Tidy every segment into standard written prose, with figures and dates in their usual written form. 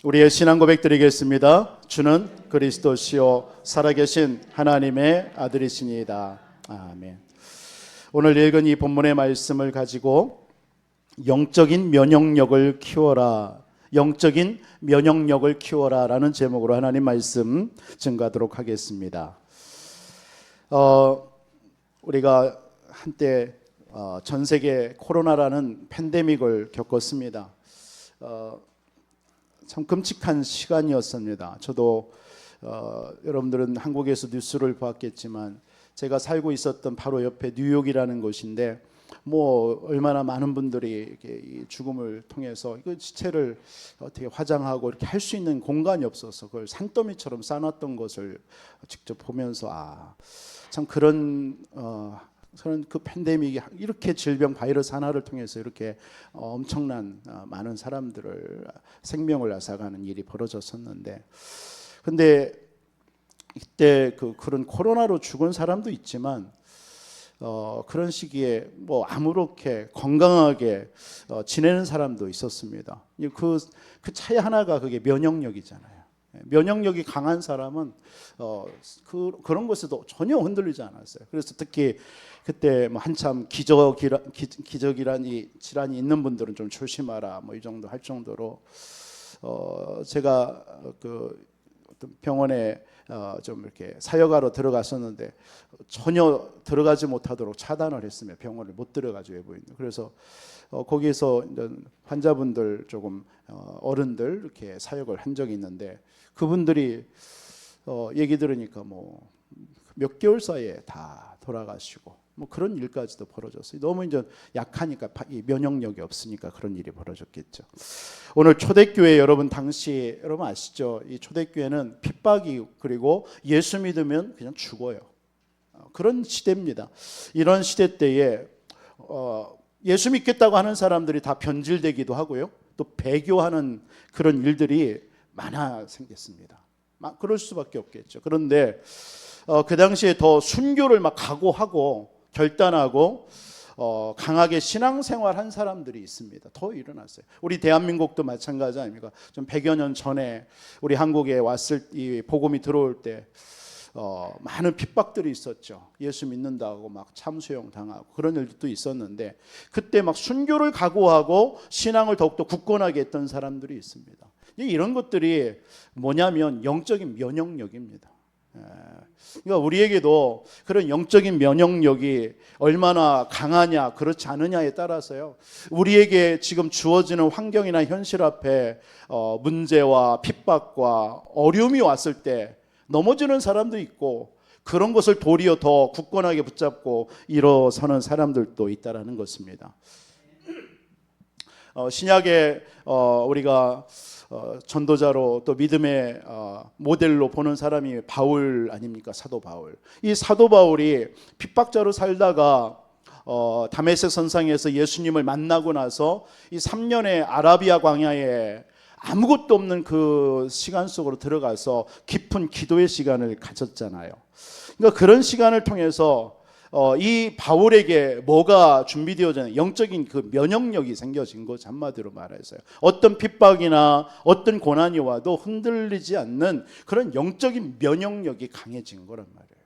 우리의 신앙 고백 드리겠습니다. 주는 그리스도시요 살아계신 하나님의 아들이시니이다. 아멘. 오늘 읽은 이 본문의 말씀을 가지고 영적인 면역력을 키워라, 영적인 면역력을 키워라 라는 제목으로 하나님 말씀 증거하도록 하겠습니다. 우리가 한때 전 세계 코로나라는 팬데믹을 겪었습니다. 참 끔찍한 시간이었습니다. 저도 여러분들은 한국에서 뉴스를 보았겠지만 제가 살고 있었던 바로 옆에 뉴욕이라는 곳인데 얼마나 많은 분들이 이렇게 이 죽음을 통해서 그 시체를 어떻게 화장하고 이렇게 할 수 있는 공간이 없어서 그걸 산더미처럼 쌓아놨던 것을 직접 보면서 참 그런 그 팬데믹이 이렇게 질병 바이러스 하나를 통해서 이렇게 엄청난 많은 사람들을 생명을 앗아가는 일이 벌어졌었는데, 근데 이때 그런 코로나로 죽은 사람도 있지만 그런 시기에 아무렇게 건강하게 지내는 사람도 있었습니다. 그 차이 하나가 그게 면역력이잖아요. 면역력이 강한 사람은 그런 것에도 전혀 흔들리지 않았어요. 그래서 특히 그때 한참 기저귀란 이 질환이 있는 분들은 좀 조심하라 이 정도 할 정도로 제가 어떤 병원에 좀 이렇게 사역하러 들어갔었는데 전혀 들어가지 못하도록 차단을 했으며 병원을 못 들어가죠, 외부인들. 그래서 거기에서 환자분들 조금 어른들 이렇게 사역을 한 적이 있는데 그분들이 얘기 들으니까 몇 개월 사이에 다 돌아가시고 그런 일까지도 벌어졌어요. 너무 이제 약하니까 면역력이 없으니까 그런 일이 벌어졌겠죠. 오늘 초대교회 여러분 당시 여러분 아시죠? 이 초대교회는 핍박이 그리고 예수 믿으면 그냥 죽어요. 그런 시대입니다. 이런 시대 때에 예수 믿겠다고 하는 사람들이 다 변질되기도 하고요. 또 배교하는 그런 일들이 많아 생겼습니다. 그럴 수밖에 없겠죠. 그런데 그 당시에 더 순교를 각오하고 결단하고 강하게 신앙생활한 사람들이 있습니다. 더 일어났어요. 우리 대한민국도 마찬가지 아닙니까? 좀 100여 년 전에 우리 한국에 왔을 이 복음이 들어올 때 많은 핍박들이 있었죠. 예수 믿는다고 참수용 당하고 그런 일도 있었는데 그때 순교를 각오하고 신앙을 더욱더 굳건하게 했던 사람들이 있습니다. 이런 것들이 뭐냐면 영적인 면역력입니다. 그러니까 우리에게도 그런 영적인 면역력이 얼마나 강하냐 그렇지 않느냐에 따라서요, 우리에게 지금 주어지는 환경이나 현실 앞에 문제와 핍박과 어려움이 왔을 때 넘어지는 사람도 있고 그런 것을 도리어 더 굳건하게 붙잡고 일어서는 사람들도 있다라는 것입니다. 신약에 우리가 전도자로 또 믿음의 모델로 보는 사람이 바울 아닙니까? 사도 바울. 이 사도 바울이 핍박자로 살다가 다메섹 선상에서 예수님을 만나고 나서 이 3년의 아라비아 광야에 아무것도 없는 그 시간 속으로 들어가서 깊은 기도의 시간을 가졌잖아요. 그러니까 그런 시간을 통해서 이 바울에게 뭐가 준비되어졌냐, 영적인 그 면역력이 생겨진 것, 한마디로 말해서요. 어떤 핍박이나 어떤 고난이 와도 흔들리지 않는 그런 영적인 면역력이 강해진 거란 말이에요.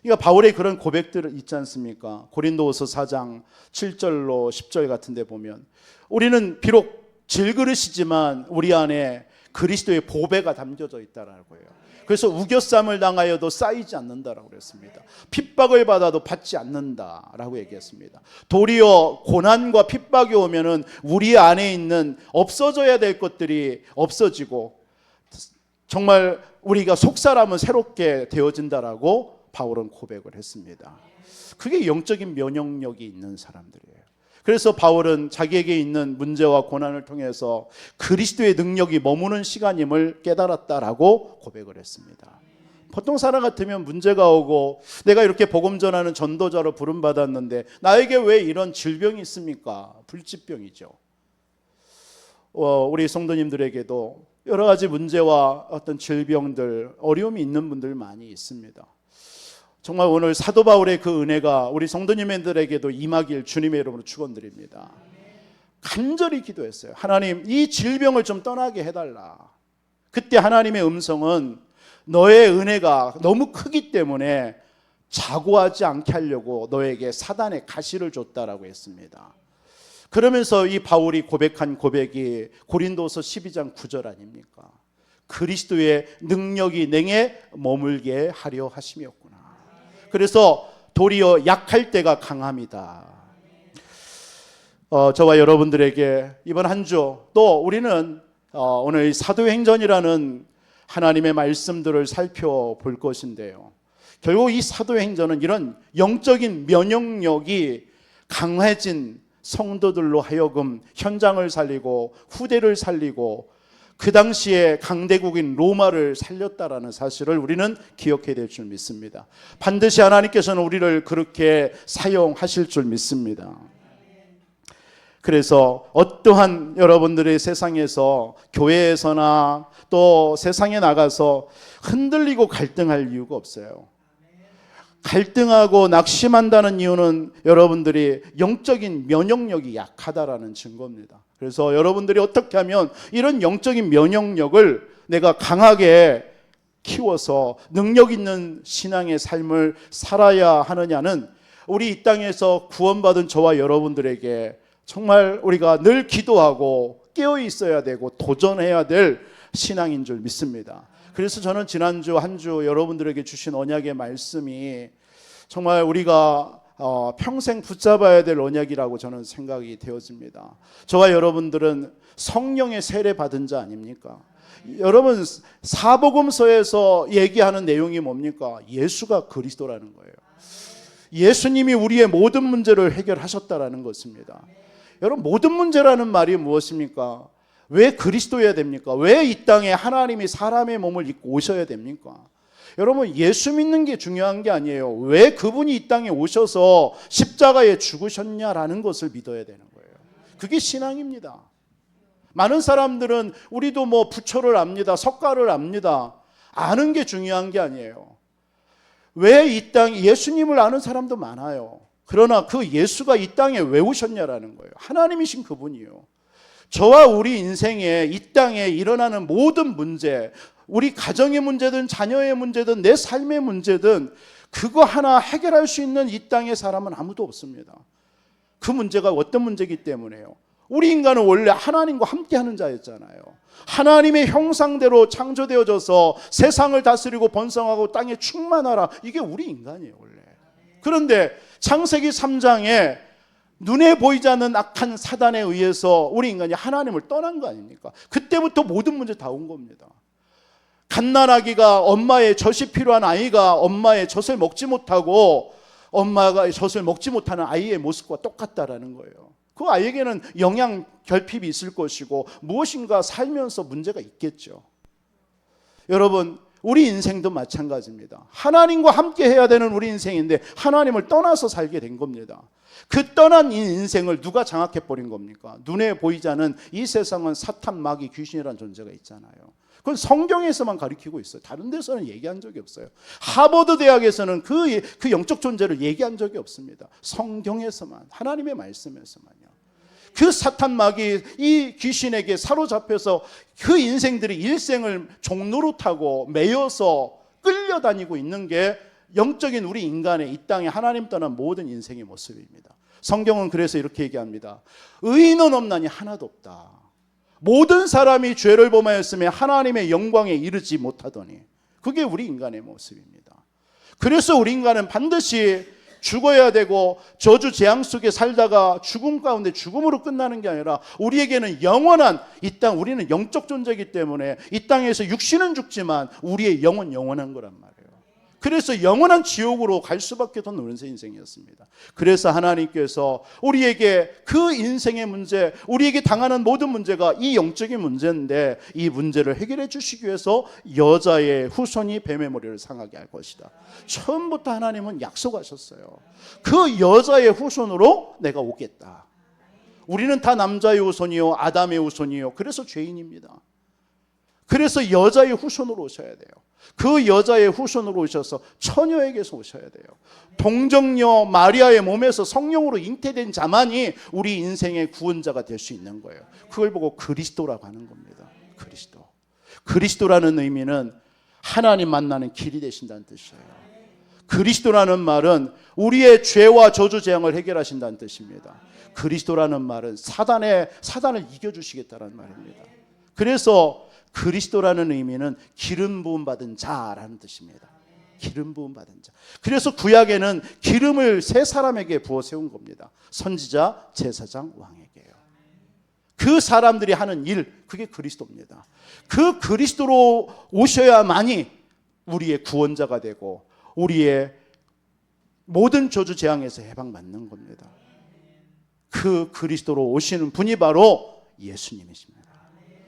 그러니까 바울의 그런 고백들 있지 않습니까? 고린도후서 4장 7절로 10절 같은 데 보면 우리는 비록 질그릇이지만 우리 안에 그리스도의 보배가 담겨져 있다라고 해요. 그래서 우겨쌈을 당하여도 쌓이지 않는다라고 그랬습니다. 핍박을 받아도 받지 않는다라고 얘기했습니다. 도리어 고난과 핍박이 오면은 우리 안에 있는 없어져야 될 것들이 없어지고 정말 우리가 속사람은 새롭게 되어진다라고 바울은 고백을 했습니다. 그게 영적인 면역력이 있는 사람들이에요. 그래서 바울은 자기에게 있는 문제와 고난을 통해서 그리스도의 능력이 머무는 시간임을 깨달았다라고 고백을 했습니다. 보통 사람 같으면 문제가 오고 내가 이렇게 복음 전하는 전도자로 부름받았는데 나에게 왜 이런 질병이 있습니까? 불치병이죠. 우리 성도님들에게도 여러 가지 문제와 어떤 질병들, 어려움이 있는 분들 많이 있습니다. 정말 오늘 사도 바울의 그 은혜가 우리 성도님들에게도 임하길 주님의 이름으로 축원드립니다. 간절히 기도했어요. 하나님, 이 질병을 좀 떠나게 해달라. 그때 하나님의 음성은 너의 은혜가 너무 크기 때문에 자고하지 않게 하려고 너에게 사단의 가시를 줬다라고 했습니다. 그러면서 이 바울이 고백한 고백이 고린도서 12장 9절 아닙니까? 그리스도의 능력이 내게 머물게 하려 하심이었구나. 그래서 도리어 약할 때가 강함이다. 저와 여러분들에게 이번 한 주 또 우리는 오늘 사도행전이라는 하나님의 말씀들을 살펴볼 것인데요. 결국 이 사도행전은 이런 영적인 면역력이 강해진 성도들로 하여금 현장을 살리고 후대를 살리고 그 당시에 강대국인 로마를 살렸다라는 사실을 우리는 기억해야 될 줄 믿습니다. 반드시 하나님께서는 우리를 그렇게 사용하실 줄 믿습니다. 그래서 어떠한 여러분들의 세상에서 교회에서나 또 세상에 나가서 흔들리고 갈등할 이유가 없어요. 갈등하고 낙심한다는 이유는 여러분들이 영적인 면역력이 약하다라는 증거입니다. 그래서 여러분들이 어떻게 하면 이런 영적인 면역력을 내가 강하게 키워서 능력 있는 신앙의 삶을 살아야 하느냐는 우리 이 땅에서 구원받은 저와 여러분들에게 정말 우리가 늘 기도하고 깨어 있어야 되고 도전해야 될 신앙인 줄 믿습니다. 그래서 저는 지난주 한 주 여러분들에게 주신 언약의 말씀이 정말 우리가 평생 붙잡아야 될 언약이라고 저는 생각이 되어집니다. 저와 여러분들은 성령의 세례 받은 자 아닙니까? 여러분 사복음서에서 얘기하는 내용이 뭡니까? 예수가 그리스도라는 거예요. 예수님이 우리의 모든 문제를 해결하셨다라는 것입니다. 여러분 모든 문제라는 말이 무엇입니까? 왜 그리스도여야 됩니까? 왜 이 땅에 하나님이 사람의 몸을 입고 오셔야 됩니까? 여러분 예수 믿는 게 중요한 게 아니에요. 왜 그분이 이 땅에 오셔서 십자가에 죽으셨냐라는 것을 믿어야 되는 거예요. 그게 신앙입니다. 많은 사람들은 우리도 뭐 부처를 압니다. 석가를 압니다. 아는 게 중요한 게 아니에요. 왜 이 땅에 예수님을 아는 사람도 많아요. 그러나 그 예수가 이 땅에 왜 오셨냐라는 거예요. 하나님이신 그분이요. 저와 우리 인생에 이 땅에 일어나는 모든 문제, 우리 가정의 문제든 자녀의 문제든 내 삶의 문제든 그거 하나 해결할 수 있는 이 땅의 사람은 아무도 없습니다. 그 문제가 어떤 문제이기 때문에요. 우리 인간은 원래 하나님과 함께하는 자였잖아요. 하나님의 형상대로 창조되어져서 세상을 다스리고 번성하고 땅에 충만하라. 이게 우리 인간이에요 원래. 그런데 창세기 3장에 눈에 보이지 않는 악한 사단에 의해서 우리 인간이 하나님을 떠난 거 아닙니까? 그때부터 모든 문제 다 온 겁니다. 갓난아기가 엄마의 젖이 필요한 아이가 엄마의 젖을 먹지 못하고 엄마가 젖을 먹지 못하는 아이의 모습과 똑같다라는 거예요. 그 아이에게는 영양 결핍이 있을 것이고 무엇인가 살면서 문제가 있겠죠. 여러분 우리 인생도 마찬가지입니다. 하나님과 함께 해야 되는 우리 인생인데 하나님을 떠나서 살게 된 겁니다. 그 떠난 이 인생을 누가 장악해버린 겁니까? 눈에 보이지 않는 이 세상은 사탄, 마귀, 귀신이라는 존재가 있잖아요. 그건 성경에서만 가르치고 있어요. 다른 데서는 얘기한 적이 없어요. 하버드 대학에서는 그 영적 존재를 얘기한 적이 없습니다. 성경에서만, 하나님의 말씀에서만요. 그 사탄, 마귀, 이 귀신에게 사로잡혀서 그 인생들이 일생을 종로로 타고 매여서 끌려다니고 있는 게 영적인 우리 인간의 이 땅에 하나님 떠난 모든 인생의 모습입니다. 성경은 그래서 이렇게 얘기합니다. 의인은 없나니 하나도 없다. 모든 사람이 죄를 범하였으며 하나님의 영광에 이르지 못하더니 그게 우리 인간의 모습입니다. 그래서 우리 인간은 반드시 죽어야 되고 저주 재앙 속에 살다가 죽음 가운데 죽음으로 끝나는 게 아니라 우리에게는 영원한 이 땅, 우리는 영적 존재이기 때문에 이 땅에서 육신은 죽지만 우리의 영은 영원한 거란 말이에요. 그래서 영원한 지옥으로 갈 수밖에 없는 인생이었습니다. 그래서 하나님께서 우리에게 그 인생의 문제, 우리에게 당하는 모든 문제가 이 영적인 문제인데 이 문제를 해결해 주시기 위해서 여자의 후손이 뱀의 머리를 상하게 할 것이다. 처음부터 하나님은 약속하셨어요. 그 여자의 후손으로 내가 오겠다. 우리는 다 남자의 후손이요 아담의 후손이요. 그래서 죄인입니다. 그래서 여자의 후손으로 오셔야 돼요. 그 여자의 후손으로 오셔서 처녀에게서 오셔야 돼요. 동정녀 마리아의 몸에서 성령으로 잉태된 자만이 우리 인생의 구원자가 될 수 있는 거예요. 그걸 보고 그리스도라고 하는 겁니다. 그리스도. 그리스도라는 의미는 하나님 만나는 길이 되신다는 뜻이에요. 그리스도라는 말은 우리의 죄와 저주 재앙을 해결하신다는 뜻입니다. 그리스도라는 말은 사단을 이겨주시겠다는 말입니다. 그래서 그리스도라는 의미는 기름 부음 받은 자라는 뜻입니다. 기름 부음 받은 자. 그래서 구약에는 기름을 세 사람에게 부어 세운 겁니다. 선지자, 제사장, 왕에게요. 그 사람들이 하는 일, 그게 그리스도입니다. 그 그리스도로 오셔야만이 우리의 구원자가 되고 우리의 모든 저주 재앙에서 해방받는 겁니다. 그 그리스도로 오시는 분이 바로 예수님이십니다.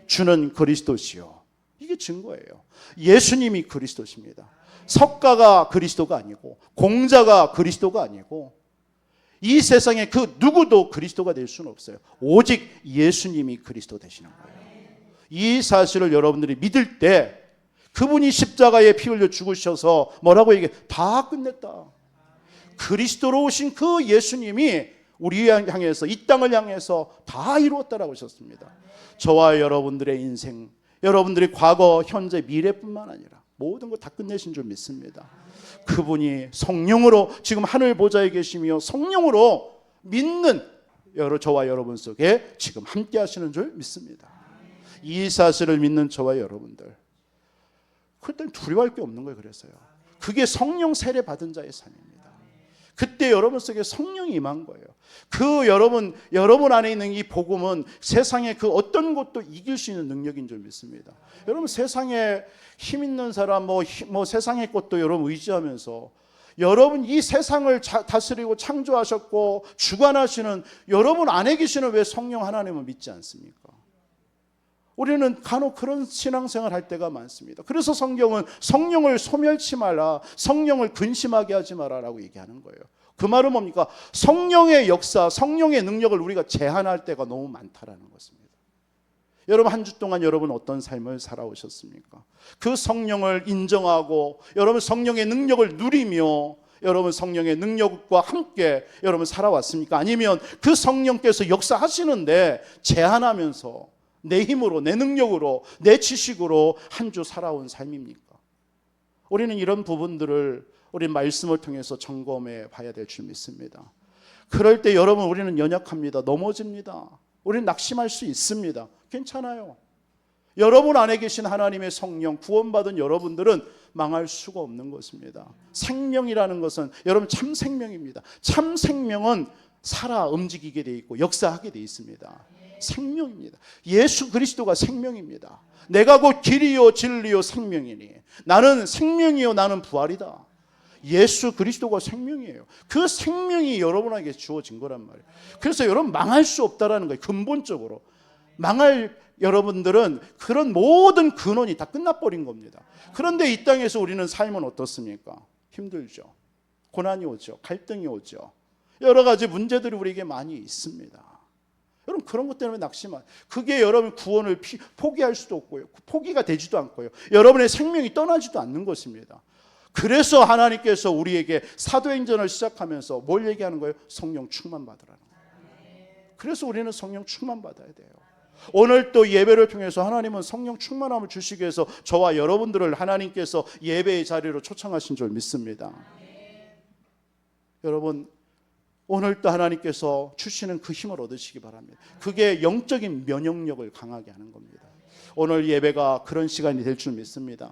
주는 그리스도시요. 이게 증거예요. 예수님이 그리스도십니다. 석가가 그리스도가 아니고 공자가 그리스도가 아니고 이 세상에 그 누구도 그리스도가 될 수는 없어요. 오직 예수님이 그리스도 되시는 거예요. 이 사실을 여러분들이 믿을 때 그분이 십자가에 피 흘려 죽으셔서 뭐라고 얘기해? 다 끝냈다. 그리스도로 오신 그 예수님이 우리 향해서 이 땅을 향해서 다 이루었다라고 하셨습니다. 저와 여러분들의 인생, 여러분들의 과거, 현재, 미래뿐만 아니라 모든 거 다 끝내신 줄 믿습니다. 그분이 성령으로 지금 하늘 보좌에 계시며 성령으로 믿는 저와 여러분 속에 지금 함께 하시는 줄 믿습니다. 이 사실을 믿는 저와 여러분들, 그때 두려워할 게 없는 거예요. 그래서요. 그게 성령 세례 받은 자의 삶입니다. 그때 여러분 속에 성령이 임한 거예요. 그 여러분 안에 있는 이 복음은 세상의 그 어떤 것도 이길 수 있는 능력인 줄 믿습니다. 여러분 세상에 힘 있는 사람 뭐 세상의 것도 여러분 의지하면서 여러분 이 세상을 다스리고 창조하셨고 주관하시는 여러분 안에 계시는 왜 성령 하나님을 믿지 않습니까? 우리는 간혹 그런 신앙생활 할 때가 많습니다. 그래서 성경은 성령을 소멸치 마라, 성령을 근심하게 하지 마라라고 얘기하는 거예요. 그 말은 뭡니까? 성령의 역사, 성령의 능력을 우리가 제한할 때가 너무 많다라는 것입니다. 여러분 한 주 동안 여러분 어떤 삶을 살아오셨습니까? 그 성령을 인정하고 여러분 성령의 능력을 누리며 여러분 성령의 능력과 함께 여러분 살아왔습니까? 아니면 그 성령께서 역사하시는데 제한하면서 내 힘으로, 내 능력으로, 내 지식으로 한 주 살아온 삶입니까? 우리는 이런 부분들을 우리 말씀을 통해서 점검해 봐야 될 줄 믿습니다. 그럴 때 여러분 우리는 연약합니다. 넘어집니다. 우리는 낙심할 수 있습니다. 괜찮아요. 여러분 안에 계신 하나님의 성령, 구원받은 여러분들은 망할 수가 없는 것입니다. 생명이라는 것은 여러분 참 생명입니다. 참 생명은 살아 움직이게 돼 있고 역사하게 돼 있습니다. 생명입니다. 예수 그리스도가 생명입니다. 내가 곧 길이요 진리요 생명이니 나는 생명이요 나는 부활이다. 예수 그리스도가 생명이에요. 그 생명이 여러분에게 주어진 거란 말이에요. 그래서 여러분 망할 수 없다라는 거예요. 근본적으로 망할 여러분들은 그런 모든 근원이 다 끝나버린 겁니다. 그런데 이 땅에서 우리는 삶은 어떻습니까? 힘들죠. 고난이 오죠. 갈등이 오죠. 여러 가지 문제들이 우리에게 많이 있습니다. 여러분 그런 것 때문에 낙심한 그게 여러분 구원을 포기할 수도 없고요. 포기가 되지도 않고요. 여러분의 생명이 떠나지도 않는 것입니다. 그래서 하나님께서 우리에게 사도행전을 시작하면서 뭘 얘기하는 거예요? 성령 충만 받으라는 거예요. 그래서 우리는 성령 충만 받아야 돼요. 오늘 또 예배를 통해서 하나님은 성령 충만함을 주시기 위해서 저와 여러분들을 하나님께서 예배의 자리로 초청하신 줄 믿습니다. 여러분 오늘 또 하나님께서 주시는 그 힘을 얻으시기 바랍니다. 그게 영적인 면역력을 강하게 하는 겁니다. 오늘 예배가 그런 시간이 될 줄 믿습니다.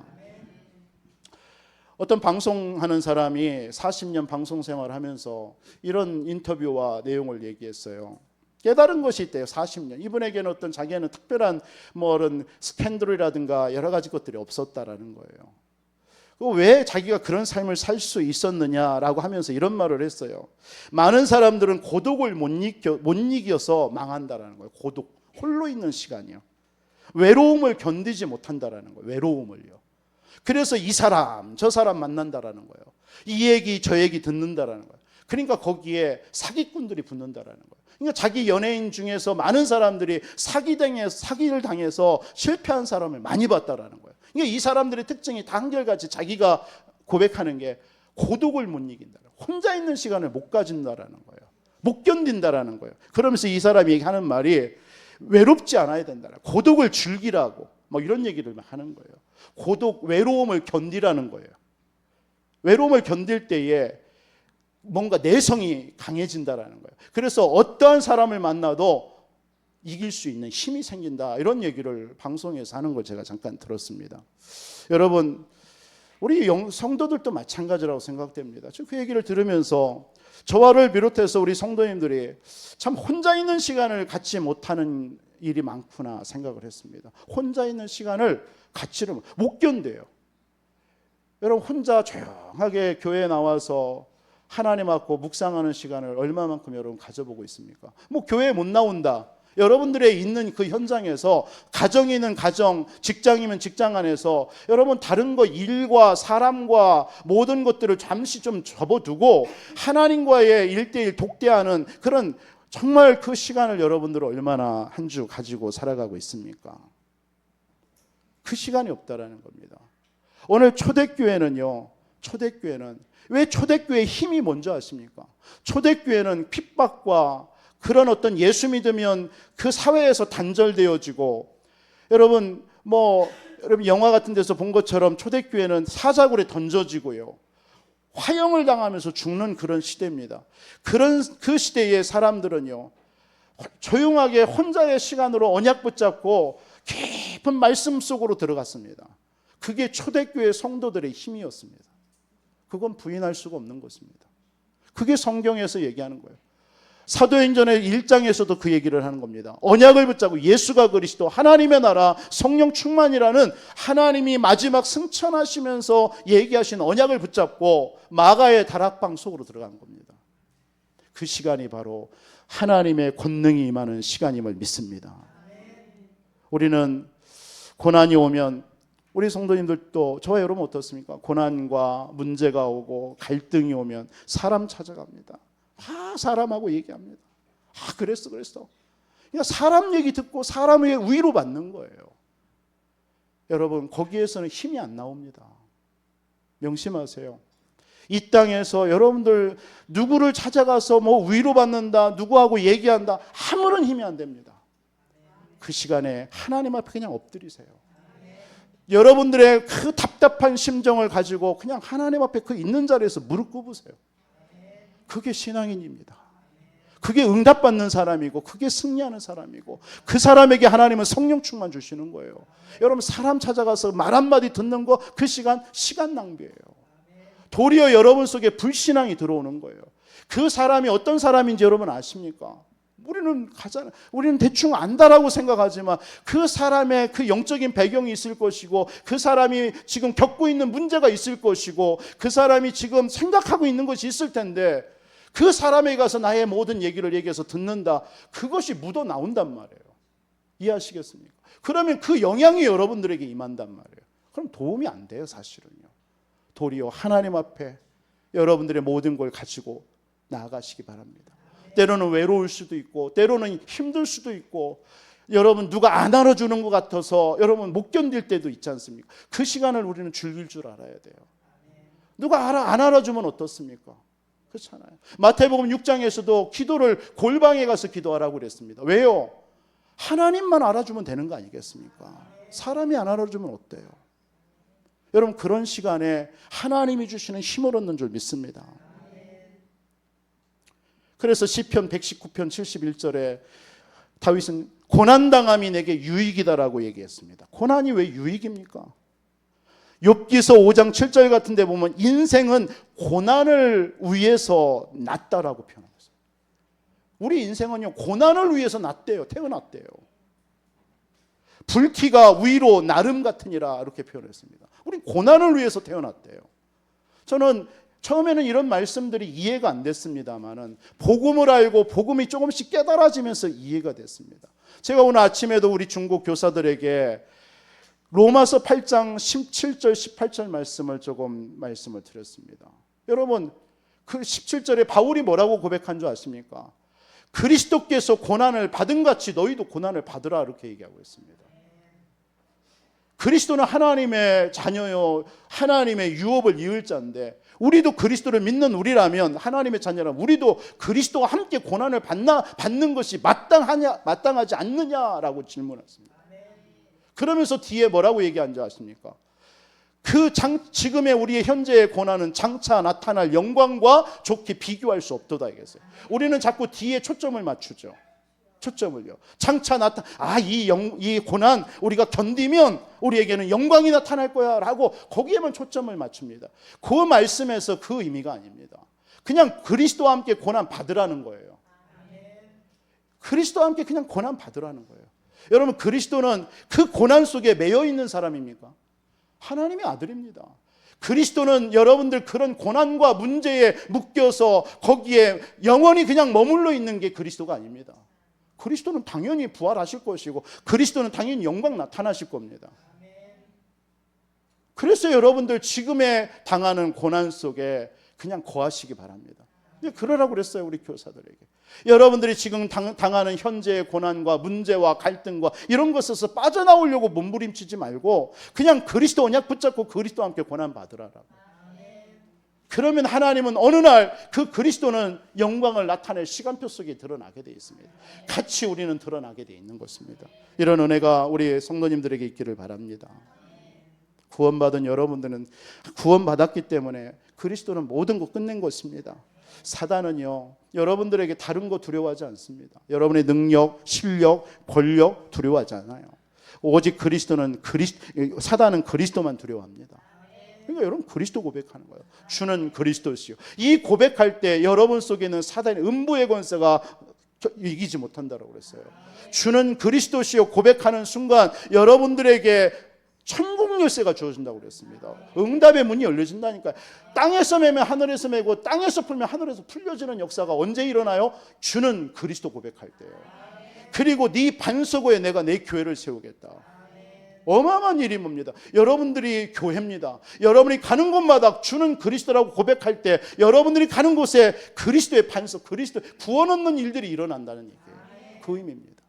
어떤 방송하는 사람이 40년 방송 생활을 하면서 이런 인터뷰와 내용을 얘기했어요. 깨달은 것이 있대요. 40년. 이분에게는 어떤 자기는 특별한 그런 스캔들이라든가 여러 가지 것들이 없었다라는 거예요. 왜 자기가 그런 삶을 살 수 있었느냐라고 하면서 이런 말을 했어요. 많은 사람들은 고독을 못 이겨서 망한다라는 거예요. 고독, 홀로 있는 시간이요. 외로움을 견디지 못한다라는 거예요. 외로움을요. 그래서 이 사람, 저 사람 만난다라는 거예요. 이 얘기, 저 얘기 듣는다라는 거예요. 그러니까 거기에 사기꾼들이 붙는다라는 거예요. 그러니까 자기 연예인 중에서 많은 사람들이 사기를 당해서 실패한 사람을 많이 봤다라는 거예요. 그러니까 이 사람들의 특징이 다 한결같이 자기가 고백하는 게 고독을 못 이긴다. 혼자 있는 시간을 못 가진다라는 거예요. 못 견딘다라는 거예요. 그러면서 이 사람이 하는 말이 외롭지 않아야 된다. 고독을 즐기라고 뭐 이런 얘기를 하는 거예요. 고독, 외로움을 견디라는 거예요. 외로움을 견딜 때에 뭔가 내성이 강해진다라는 거예요. 그래서 어떠한 사람을 만나도 이길 수 있는 힘이 생긴다. 이런 얘기를 방송에서 하는 걸 제가 잠깐 들었습니다. 여러분, 우리 성도들도 마찬가지라고 생각됩니다. 그 얘기를 들으면서 저와를 비롯해서 우리 성도님들이 참 혼자 있는 시간을 갖지 못하는 일이 많구나 생각을 했습니다. 혼자 있는 시간을 갖지를 못 견뎌요. 여러분, 혼자 조용하게 교회에 나와서 하나님 앞고 묵상하는 시간을 얼마만큼 여러분 가져보고 있습니까? 뭐 교회에 못 나온다. 여러분들의 있는 그 현장에서 가정이면 가정, 직장이면 직장 안에서 여러분 다른 거 일과 사람과 모든 것들을 잠시 좀 접어두고 하나님과의 1:1 독대하는 그런 정말 그 시간을 여러분들은 얼마나 한 주 가지고 살아가고 있습니까? 그 시간이 없다라는 겁니다. 오늘 초대교회는요. 초대교회는 왜 초대교회의 힘이 뭔지 아십니까? 초대교회는 핍박과 그런 어떤 예수 믿으면 그 사회에서 단절되어지고 여러분 여러분 영화 같은 데서 본 것처럼 초대교회는 사자굴에 던져지고요. 화형을 당하면서 죽는 그런 시대입니다. 그 시대의 사람들은요. 조용하게 혼자의 시간으로 언약 붙잡고 깊은 말씀 속으로 들어갔습니다. 그게 초대교회 성도들의 힘이었습니다. 그건 부인할 수가 없는 것입니다. 그게 성경에서 얘기하는 거예요. 사도행전의 1장에서도 그 얘기를 하는 겁니다. 언약을 붙잡고 예수가 그리스도 하나님의 나라 성령 충만이라는 하나님이 마지막 승천하시면서 얘기하신 언약을 붙잡고 마가의 다락방 속으로 들어간 겁니다. 그 시간이 바로 하나님의 권능이 임하는 시간임을 믿습니다. 우리는 고난이 오면 우리 성도님들도 저와 여러분 어떻습니까? 고난과 문제가 오고 갈등이 오면 사람 찾아갑니다. 사람하고 얘기합니다. 그랬어. 그러니까 사람 얘기 듣고 사람의 위로받는 거예요. 여러분 거기에서는 힘이 안 나옵니다. 명심하세요. 이 땅에서 여러분들 누구를 찾아가서 위로받는다, 누구하고 얘기한다 아무런 힘이 안 됩니다. 그 시간에 하나님 앞에 그냥 엎드리세요. 여러분들의 그 답답한 심정을 가지고 그냥 하나님 앞에 그 있는 자리에서 무릎 꿇으세요. 그게 신앙인입니다. 그게 응답받는 사람이고 그게 승리하는 사람이고 그 사람에게 하나님은 성령 충만 주시는 거예요. 여러분 사람 찾아가서 말 한마디 듣는 거 그 시간 낭비예요. 도리어 여러분 속에 불신앙이 들어오는 거예요. 그 사람이 어떤 사람인지 여러분 아십니까? 우리는 대충 안다라고 생각하지만 그 사람의 그 영적인 배경이 있을 것이고 그 사람이 지금 겪고 있는 문제가 있을 것이고 그 사람이 지금 생각하고 있는 것이 있을 텐데 그 사람에게 가서 나의 모든 얘기를 얘기해서 듣는다. 그것이 묻어 나온단 말이에요. 이해하시겠습니까? 그러면 그 영향이 여러분들에게 임한단 말이에요. 그럼 도움이 안 돼요, 사실은요. 도리어 하나님 앞에 여러분들의 모든 걸 가지고 나아가시기 바랍니다. 때로는 외로울 수도 있고 때로는 힘들 수도 있고 여러분 누가 안 알아주는 것 같아서 여러분 못 견딜 때도 있지 않습니까? 그 시간을 우리는 즐길 줄 알아야 돼요. 누가 안 알아주면 어떻습니까? 그렇잖아요. 마태복음 6장에서도 기도를 골방에 가서 기도하라고 그랬습니다. 왜요? 하나님만 알아주면 되는 거 아니겠습니까? 사람이 안 알아주면 어때요? 여러분 그런 시간에 하나님이 주시는 힘을 얻는 줄 믿습니다. 그래서 시편 119편 71절에 다윗은 고난당함이 내게 유익이다라고 얘기했습니다. 고난이 왜 유익입니까? 욥기서 5장 7절 같은 데 보면 인생은 고난을 위해서 났다라고 표현하고 있어요. 우리 인생은요 고난을 위해서 났대요. 태어났대요. 불티가 위로 나름 같으니라 이렇게 표현했습니다. 우리 고난을 위해서 태어났대요. 저는 처음에는 이런 말씀들이 이해가 안 됐습니다만은 복음을 알고 복음이 조금씩 깨달아지면서 이해가 됐습니다. 제가 오늘 아침에도 우리 중국 교사들에게 로마서 8장 17절 18절 말씀을 드렸습니다. 여러분 그 17절에 바울이 뭐라고 고백한 줄 아십니까? 그리스도께서 고난을 받은 같이 너희도 고난을 받으라 이렇게 얘기하고 있습니다. 그리스도는 하나님의 자녀요, 하나님의 유업을 이을 자인데 우리도 그리스도를 믿는 우리라면, 하나님의 자녀라면 우리도 그리스도와 함께 고난을 받는 것이 마땅하지 않느냐라고 질문했습니다. 그러면서 뒤에 뭐라고 얘기한 줄 아십니까? 지금의 우리의 현재의 고난은 장차 나타날 영광과 좋게 비교할 수 없도다 이겠어요. 우리는 자꾸 뒤에 초점을 맞추죠. 초점을요. 장차 이 고난 우리가 견디면 우리에게는 영광이 나타날 거야 라고 거기에만 초점을 맞춥니다. 그 말씀에서 그 의미가 아닙니다. 그냥 그리스도와 함께 고난 받으라는 거예요. 그리스도와 함께 그냥 고난 받으라는 거예요. 여러분, 그리스도는 그 고난 속에 매여 있는 사람입니까? 하나님의 아들입니다. 그리스도는 여러분들 그런 고난과 문제에 묶여서 거기에 영원히 그냥 머물러 있는 게 그리스도가 아닙니다. 그리스도는 당연히 부활하실 것이고 그리스도는 당연히 영광 나타나실 겁니다. 그래서 여러분들 지금에 당하는 고난 속에 그냥 거하시기 바랍니다. 그러라고 그랬어요, 우리 교사들에게. 여러분들이 지금 당하는 현재의 고난과 문제와 갈등과 이런 것에서 빠져나오려고 몸부림치지 말고 그냥 그리스도 언약 붙잡고 그리스도와 함께 고난 받으라라고. 그러면 하나님은 어느 날 그 그리스도는 영광을 나타낼 시간표 속에 드러나게 되어 있습니다. 같이 우리는 드러나게 되어 있는 것입니다. 이런 은혜가 우리 성도님들에게 있기를 바랍니다. 구원받은 여러분들은 구원받았기 때문에 그리스도는 모든 것 끝낸 것입니다. 사단은요, 여러분들에게 다른 거 두려워하지 않습니다. 여러분의 능력, 실력, 권력 두려워하지 않아요. 오직 사단은 그리스도만 두려워합니다. 그러니까 여러분 그리스도 고백하는 거예요. 주는 그리스도시요. 이 고백할 때 여러분 속에 있는 사단의 음부의 권세가 이기지 못한다고 그랬어요. 주는 그리스도시요 고백하는 순간 여러분들에게 천국 열쇠가 주어진다고 그랬습니다. 응답의 문이 열려진다니까요. 땅에서 매면 하늘에서 매고 땅에서 풀면 하늘에서 풀려지는 역사가 언제 일어나요? 주는 그리스도 고백할 때예요. 그리고 네 반석에 내가 내 교회를 세우겠다. 어마어마한 일이 뭡니다. 여러분들이 교회입니다. 여러분이 가는 곳마다 주는 그리스도라고 고백할 때 여러분들이 가는 곳에 그리스도의 반석, 그리스도 구원 얻는 일들이 일어난다는 얘기예요. 그 의미입니다.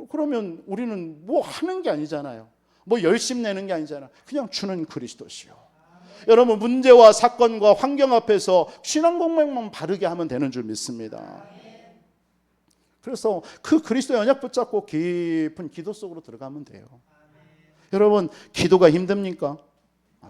그러면 우리는 뭐 하는 게 아니잖아요. 뭐 열심 내는 게 아니잖아요. 그냥 주는 그리스도시요. 여러분 문제와 사건과 환경 앞에서 신앙 고백만 바르게 하면 되는 줄 믿습니다. 그래서 그 그리스도의 언약 붙잡고 깊은 기도 속으로 들어가면 돼요. 여러분 기도가 힘듭니까?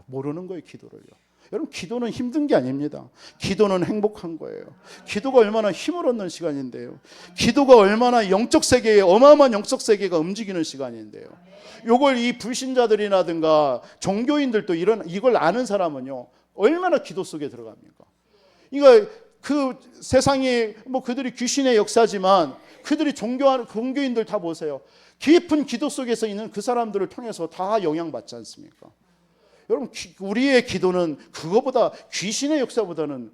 모르는 거예요, 기도를요. 여러분 기도는 힘든 게 아닙니다. 기도는 행복한 거예요. 기도가 얼마나 힘을 얻는 시간인데요. 기도가 얼마나 영적 세계에 어마어마한 영적 세계가 움직이는 시간인데요. 요걸 이 불신자들이라든가 종교인들도 이걸 아는 사람은요 얼마나 기도 속에 들어갑니까? 그러니까 그 세상이 뭐 그들이 귀신의 역사지만 그들이 종교인들 다 보세요. 깊은 기도 속에서 있는 그 사람들을 통해서 다 영향받지 않습니까? 여러분 우리의 기도는 그거보다 귀신의 역사보다는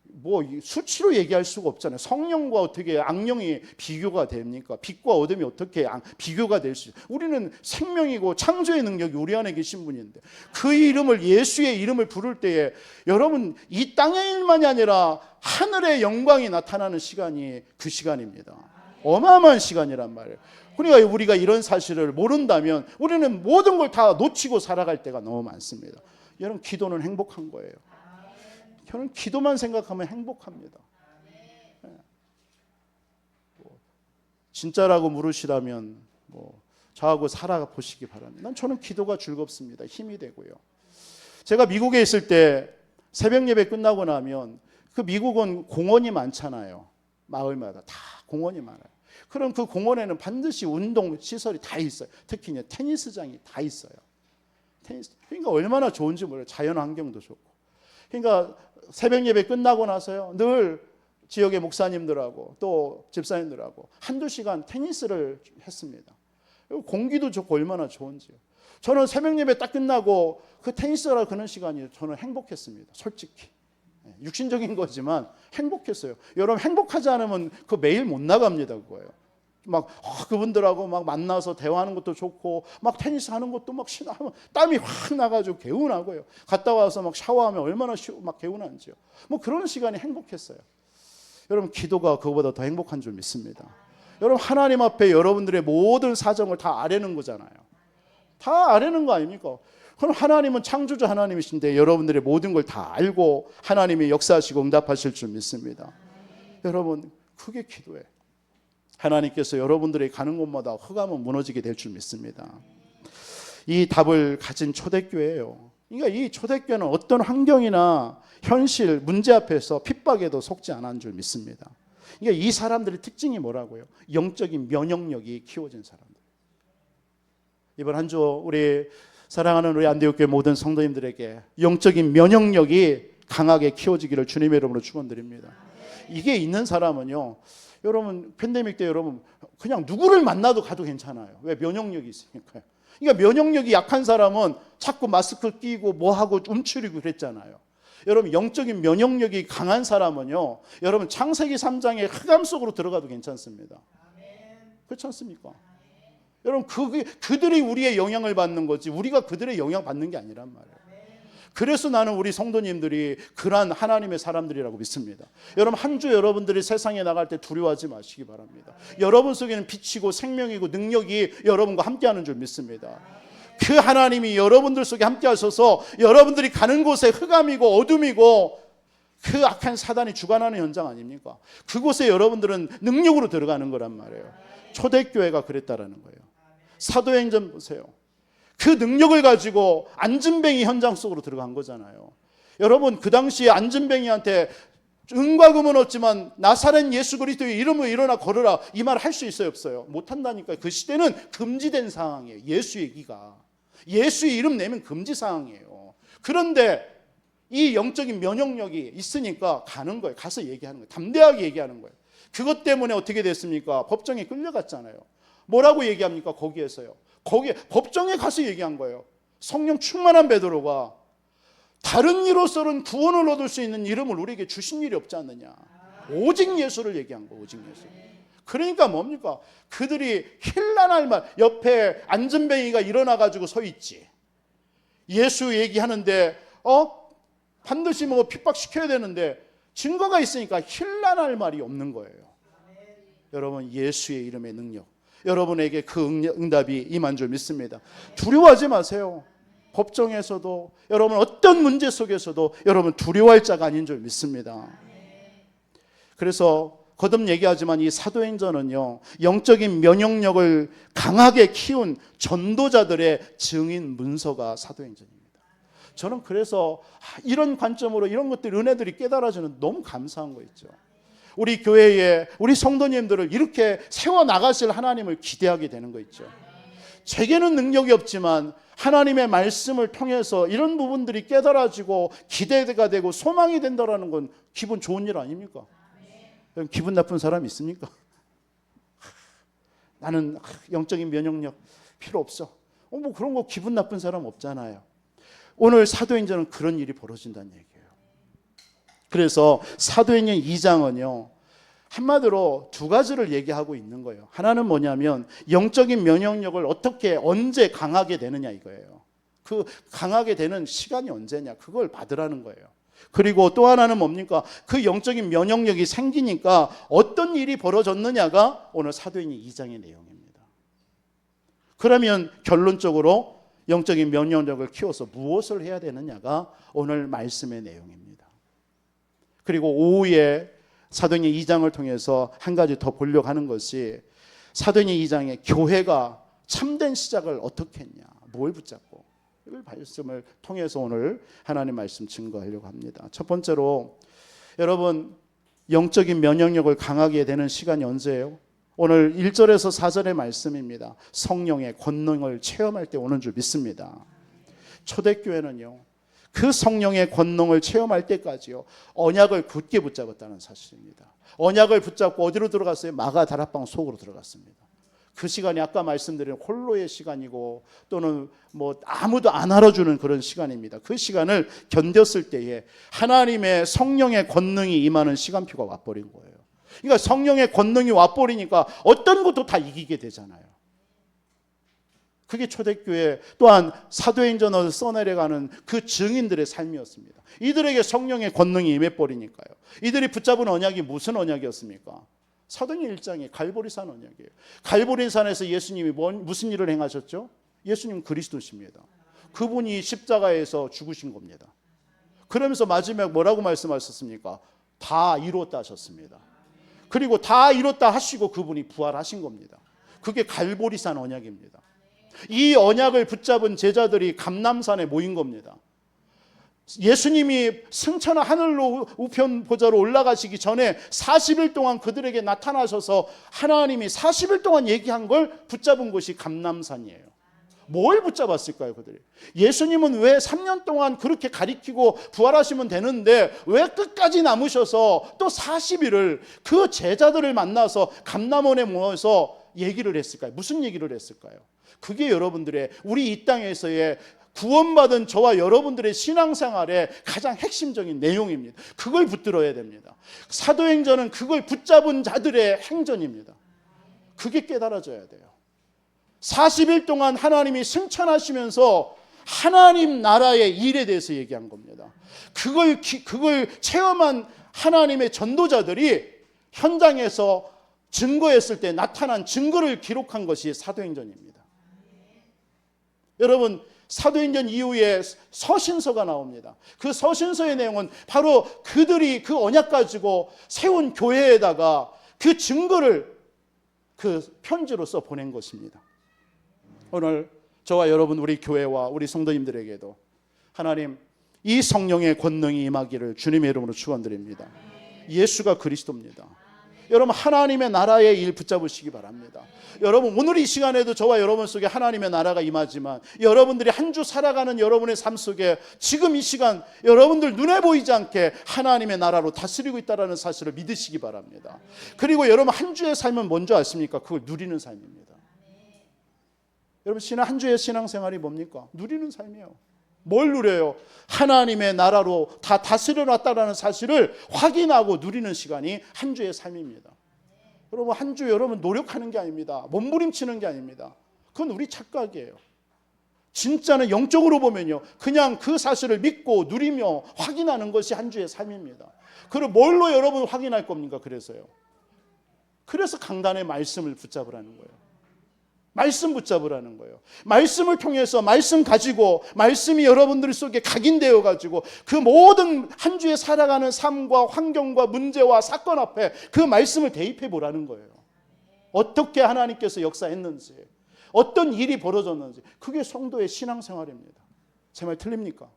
뭐 수치로 얘기할 수가 없잖아요. 성령과 어떻게 악령이 비교가 됩니까? 빛과 어둠이 어떻게 비교가 될 수 있어요? 우리는 생명이고 창조의 능력이 우리 안에 계신 분인데 그 이름을 예수의 이름을 부를 때에 여러분 이 땅의 일만이 아니라 하늘의 영광이 나타나는 시간이 그 시간입니다. 어마어마한 시간이란 말이에요. 그러니까 우리가 이런 사실을 모른다면 우리는 모든 걸 다 놓치고 살아갈 때가 너무 많습니다. 여러분 기도는 행복한 거예요. 저는 기도만 생각하면 행복합니다. 진짜라고 물으시라면 저하고 살아보시기 바랍니다. 저는 기도가 즐겁습니다. 힘이 되고요. 제가 미국에 있을 때 새벽 예배 끝나고 나면 그 미국은 공원이 많잖아요. 마을마다 다 공원이 많아요. 그럼 그 공원에는 반드시 운동 시설이 다 있어요. 특히 이제 테니스장이 다 있어요. 그러니까 얼마나 좋은지 몰라요. 자연 환경도 좋고. 그러니까 새벽 예배 끝나고 나서요. 늘 지역의 목사님들하고 또 집사님들하고 한두 시간 테니스를 했습니다. 공기도 좋고 얼마나 좋은지요. 저는 새벽 예배 딱 끝나고 그 테니스를 그는 시간이 저는 행복했습니다. 솔직히. 육신적인 거지만 행복했어요. 여러분 행복하지 않으면 그 매일 못 나갑니다. 그거예요. 막 그분들하고 막 만나서 대화하는 것도 좋고 막 테니스 하는 것도 막 신나면 땀이 확 나가지고 개운하고요. 갔다 와서 막 샤워하면 얼마나 막 개운한지요. 뭐 그런 시간이 행복했어요. 여러분 기도가 그거보다 더 행복한 줄 믿습니다. 여러분 하나님 앞에 여러분들의 모든 사정을 다 아뢰는 거잖아요. 다 아뢰는 거 아닙니까? 그럼 하나님은 창조주 하나님이신데 여러분들의 모든 걸 다 알고 하나님이 역사하시고 응답하실 줄 믿습니다. 여러분 크게 기도해. 하나님께서 여러분들이 가는 곳마다 흑암은 무너지게 될 줄 믿습니다. 이 답을 가진 초대교회예요. 그러니까 이 초대교회는 어떤 환경이나 현실, 문제 앞에서 핍박에도 속지 않은 줄 믿습니다. 그러니까 이 사람들의 특징이 뭐라고요? 영적인 면역력이 키워진 사람들. 이번 한 주 우리 사랑하는 우리 안디옥교회 모든 성도님들에게 영적인 면역력이 강하게 키워지기를 주님의 이름으로 축원드립니다. 이게 있는 사람은요, 여러분 팬데믹 때 여러분 그냥 누구를 만나도 가도 괜찮아요. 왜? 면역력이 있으니까요. 그러니까 면역력이 약한 사람은 자꾸 마스크 끼고 뭐하고 움츠리고 그랬잖아요. 여러분 영적인 면역력이 강한 사람은요, 여러분 창세기 3장의 흑암 속으로 들어가도 괜찮습니다. 그렇지 않습니까? 여러분 그들이 우리의 영향을 받는 거지 우리가 그들의 영향 받는 게 아니란 말이에요. 그래서 나는 우리 성도님들이 그러한 하나님의 사람들이라고 믿습니다. 여러분 한 주 여러분들이 세상에 나갈 때 두려워하지 마시기 바랍니다. 여러분 속에는 빛이고 생명이고 능력이 여러분과 함께하는 줄 믿습니다. 그 하나님이 여러분들 속에 함께 하셔서 여러분들이 가는 곳에 흑암이고 어둠이고 그 악한 사단이 주관하는 현장 아닙니까? 그곳에 여러분들은 능력으로 들어가는 거란 말이에요. 초대교회가 그랬다라는 거예요. 사도행전 보세요. 그 능력을 가지고 안진뱅이 현장 속으로 들어간 거잖아요. 여러분 그 당시에 안진뱅이한테 은과 금은 없지만 나사렛 예수 그리스도의 이름으로 일어나 걸으라 이 말 할 수 있어요 없어요? 못한다니까요. 그 시대는 금지된 상황이에요. 예수 얘기가. 예수의 이름 내면 금지 상황이에요. 그런데 이 영적인 면역력이 있으니까 가는 거예요. 가서 얘기하는 거예요. 담대하게 얘기하는 거예요. 그것 때문에 어떻게 됐습니까? 법정에 끌려갔잖아요. 뭐라고 얘기합니까? 거기에서요. 거기에 법정에 가서 얘기한 거예요. 성령 충만한 베드로가 다른 이로서는 구원을 얻을 수 있는 이름을 우리에게 주신 일이 없지 않느냐. 오직 예수를 얘기한 거예요. 오직 예수. 그러니까 뭡니까? 그들이 힐난할 말 옆에 안진뱅이가 일어나가지고 서 있지. 예수 얘기하는데 반드시 뭐 핍박시켜야 되는데 증거가 있으니까 힐난할 말이 없는 거예요. 여러분 예수의 이름의 능력 여러분에게 그 응답이 임한 줄 믿습니다. 두려워하지 마세요. 법정에서도 여러분 어떤 문제 속에서도 여러분 두려워할 자가 아닌 줄 믿습니다. 그래서 거듭 얘기하지만 이 사도행전은요 영적인 면역력을 강하게 키운 전도자들의 증인 문서가 사도행전입니다. 저는 그래서 이런 관점으로 이런 것들 은혜들이 깨달아지는 너무 감사한 거 있죠. 우리 교회에 우리 성도님들을 이렇게 세워나가실 하나님을 기대하게 되는 거 있죠. 제게는 능력이 없지만 하나님의 말씀을 통해서 이런 부분들이 깨달아지고 기대가 되고 소망이 된다는 건 기분 좋은 일 아닙니까? 기분 나쁜 사람 있습니까? 나는 영적인 면역력 필요 없어. 뭐 그런 거 기분 나쁜 사람 없잖아요. 오늘 사도행전은 그런 일이 벌어진다는 얘기예요. 그래서 사도행전 2장은요 한마디로 두 가지를 얘기하고 있는 거예요. 하나는 뭐냐면 영적인 면역력을 어떻게 언제 강하게 되느냐 이거예요. 그 강하게 되는 시간이 언제냐 그걸 받으라는 거예요. 그리고 또 하나는 뭡니까? 그 영적인 면역력이 생기니까 어떤 일이 벌어졌느냐가 오늘 사도행전 2장의 내용입니다. 그러면 결론적으로 영적인 면역력을 키워서 무엇을 해야 되느냐가 오늘 말씀의 내용입니다. 그리고 오후에 사도행전 2장을 통해서 한 가지 더 보려고 하는 것이 사도행전 2장에 교회가 참된 시작을 어떻게 했냐, 뭘 붙잡고 이걸 말씀을 통해서 오늘 하나님 말씀 증거하려고 합니다. 첫 번째로 여러분 영적인 면역력을 강하게 되는 시간이 언제예요? 오늘 1절에서 4절의 말씀입니다. 성령의 권능을 체험할 때 오는 줄 믿습니다. 초대교회는요 그 성령의 권능을 체험할 때까지요 언약을 굳게 붙잡았다는 사실입니다. 언약을 붙잡고 어디로 들어갔어요? 마가 다락방 속으로 들어갔습니다. 그 시간이 아까 말씀드린 홀로의 시간이고 또는 뭐 아무도 안 알아주는 그런 시간입니다. 그 시간을 견뎠을 때에 하나님의 성령의 권능이 임하는 시간표가 와버린 거예요. 그러니까 성령의 권능이 와버리니까 어떤 것도 다 이기게 되잖아요. 그게 초대교회 또한 사도행전을 써내려가는 그 증인들의 삶이었습니다. 이들에게 성령의 권능이 임해버리니까요. 이들이 붙잡은 언약이 무슨 언약이었습니까? 사도행전 1장에 갈보리산 언약이에요. 갈보리산에서 예수님이 무슨 일을 행하셨죠? 예수님 그리스도십니다. 그분이 십자가에서 죽으신 겁니다. 그러면서 마지막 뭐라고 말씀하셨습니까? 다 이뤘다 하셨습니다. 그리고 다 이뤘다 하시고 그분이 부활하신 겁니다. 그게 갈보리산 언약입니다. 이 언약을 붙잡은 제자들이 감람산에 모인 겁니다. 예수님이 승천한 하늘로 우편 보좌로 올라가시기 전에 40일 동안 그들에게 나타나셔서 하나님이 40일 동안 얘기한 걸 붙잡은 곳이 감람산이에요. 뭘 붙잡았을까요, 그들이? 예수님은 왜 3년 동안 그렇게 가리키고 부활하시면 되는데 왜 끝까지 남으셔서 또 40일을 그 제자들을 만나서 감람원에 모여서 얘기를 했을까요? 무슨 얘기를 했을까요? 그게 여러분들의 우리 이 땅에서의 구원받은 저와 여러분들의 신앙생활의 가장 핵심적인 내용입니다. 그걸 붙들어야 됩니다. 사도행전은 그걸 붙잡은 자들의 행전입니다. 그게 깨달아져야 돼요. 40일 동안 하나님이 승천하시면서 하나님 나라의 일에 대해서 얘기한 겁니다. 그걸 체험한 하나님의 전도자들이 현장에서 증거했을 때 나타난 증거를 기록한 것이 사도행전입니다. 여러분, 사도행전 이후에 서신서가 나옵니다. 그 서신서의 내용은 바로 그들이 그 언약 가지고 세운 교회에다가 그 증거를 그 편지로써 보낸 것입니다. 오늘 저와 여러분 우리 교회와 우리 성도님들에게도 하나님 이 성령의 권능이 임하기를 주님의 이름으로 축원드립니다. 예수가 그리스도입니다. 여러분 하나님의 나라의 일 붙잡으시기 바랍니다. 여러분 오늘 이 시간에도 저와 여러분 속에 하나님의 나라가 임하지만 여러분들이 한 주 살아가는 여러분의 삶 속에 지금 이 시간 여러분들 눈에 보이지 않게 하나님의 나라로 다스리고 있다는 사실을 믿으시기 바랍니다. 그리고 여러분 한 주의 삶은 뭔지 아십니까? 그걸 누리는 삶입니다. 여러분 한 주의 신앙생활이 뭡니까? 누리는 삶이에요. 뭘 누려요? 하나님의 나라로 다 다스려 놨다는 사실을 확인하고 누리는 시간이 한 주의 삶입니다. 여러분 한 주 여러분 노력하는 게 아닙니다. 몸부림치는 게 아닙니다. 그건 우리 착각이에요. 진짜는 영적으로 보면요, 그냥 그 사실을 믿고 누리며 확인하는 것이 한 주의 삶입니다. 그럼 뭘로 여러분 확인할 겁니까? 그래서 강단의 말씀을 붙잡으라는 거예요. 말씀 붙잡으라는 거예요. 말씀을 통해서 말씀 가지고 말씀이 여러분들 속에 각인되어 가지고 그 모든 한 주에 살아가는 삶과 환경과 문제와 사건 앞에 그 말씀을 대입해 보라는 거예요. 어떻게 하나님께서 역사했는지, 어떤 일이 벌어졌는지. 그게 성도의 신앙생활입니다. 제 말 틀립니까?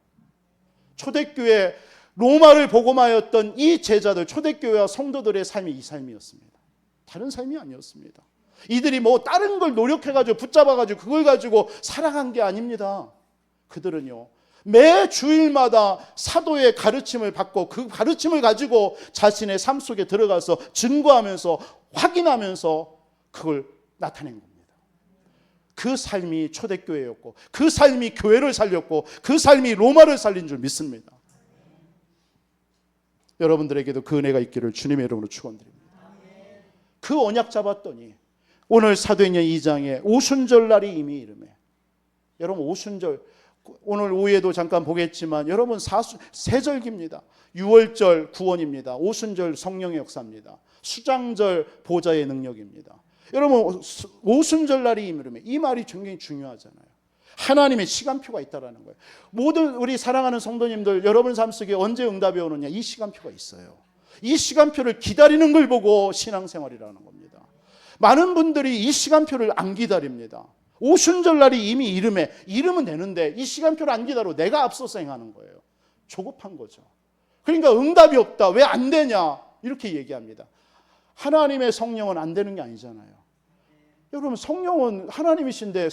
초대교회 로마를 복음하였던 이 제자들, 초대교회와 성도들의 삶이 이 삶이었습니다. 다른 삶이 아니었습니다. 이들이 뭐 다른 걸 노력해가지고 붙잡아가지고 그걸 가지고 살아간 게 아닙니다. 그들은요 매 주일마다 사도의 가르침을 받고 그 가르침을 가지고 자신의 삶 속에 들어가서 증거하면서 확인하면서 그걸 나타낸 겁니다. 그 삶이 초대교회였고 그 삶이 교회를 살렸고 그 삶이 로마를 살린 줄 믿습니다. 여러분들에게도 그 은혜가 있기를 주님의 이름으로 축원드립니다. 그 언약 잡았더니 오늘 사도행전 2장에 오순절 날이 이미 이르매. 여러분 오순절 오늘 오후에도 잠깐 보겠지만 여러분 세절기입니다. 유월절 구원입니다. 오순절 성령의 역사입니다. 수장절 보좌의 능력입니다. 여러분 오순절 날이 이르매, 이 말이 굉장히 중요하잖아요. 하나님의 시간표가 있다라는 거예요. 모든 우리 사랑하는 성도님들 여러분 삶 속에 언제 응답이 오느냐, 이 시간표가 있어요. 이 시간표를 기다리는 걸 보고 신앙생활이라는 겁니다. 많은 분들이 이 시간표를 안 기다립니다. 오순절 날이 이미 이르면 되는데 이 시간표를 안 기다려 내가 앞서서 행하는 거예요. 조급한 거죠. 그러니까 응답이 없다, 왜 안 되냐 이렇게 얘기합니다. 하나님의 성령은 안 되는 게 아니잖아요. 여러분 성령은 하나님이신데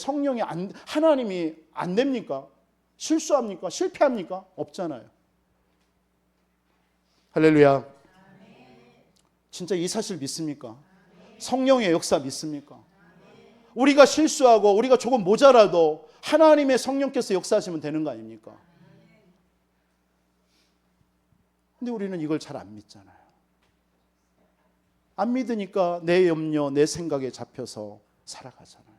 하나님이 안 됩니까? 실수합니까? 실패합니까? 없잖아요. 할렐루야. 진짜 이 사실 믿습니까? 성령의 역사 믿습니까? 우리가 실수하고 우리가 조금 모자라도 하나님의 성령께서 역사하시면 되는 거 아닙니까? 근데 우리는 이걸 잘 안 믿잖아요. 안 믿으니까 내 염려, 내 생각에 잡혀서 살아가잖아요.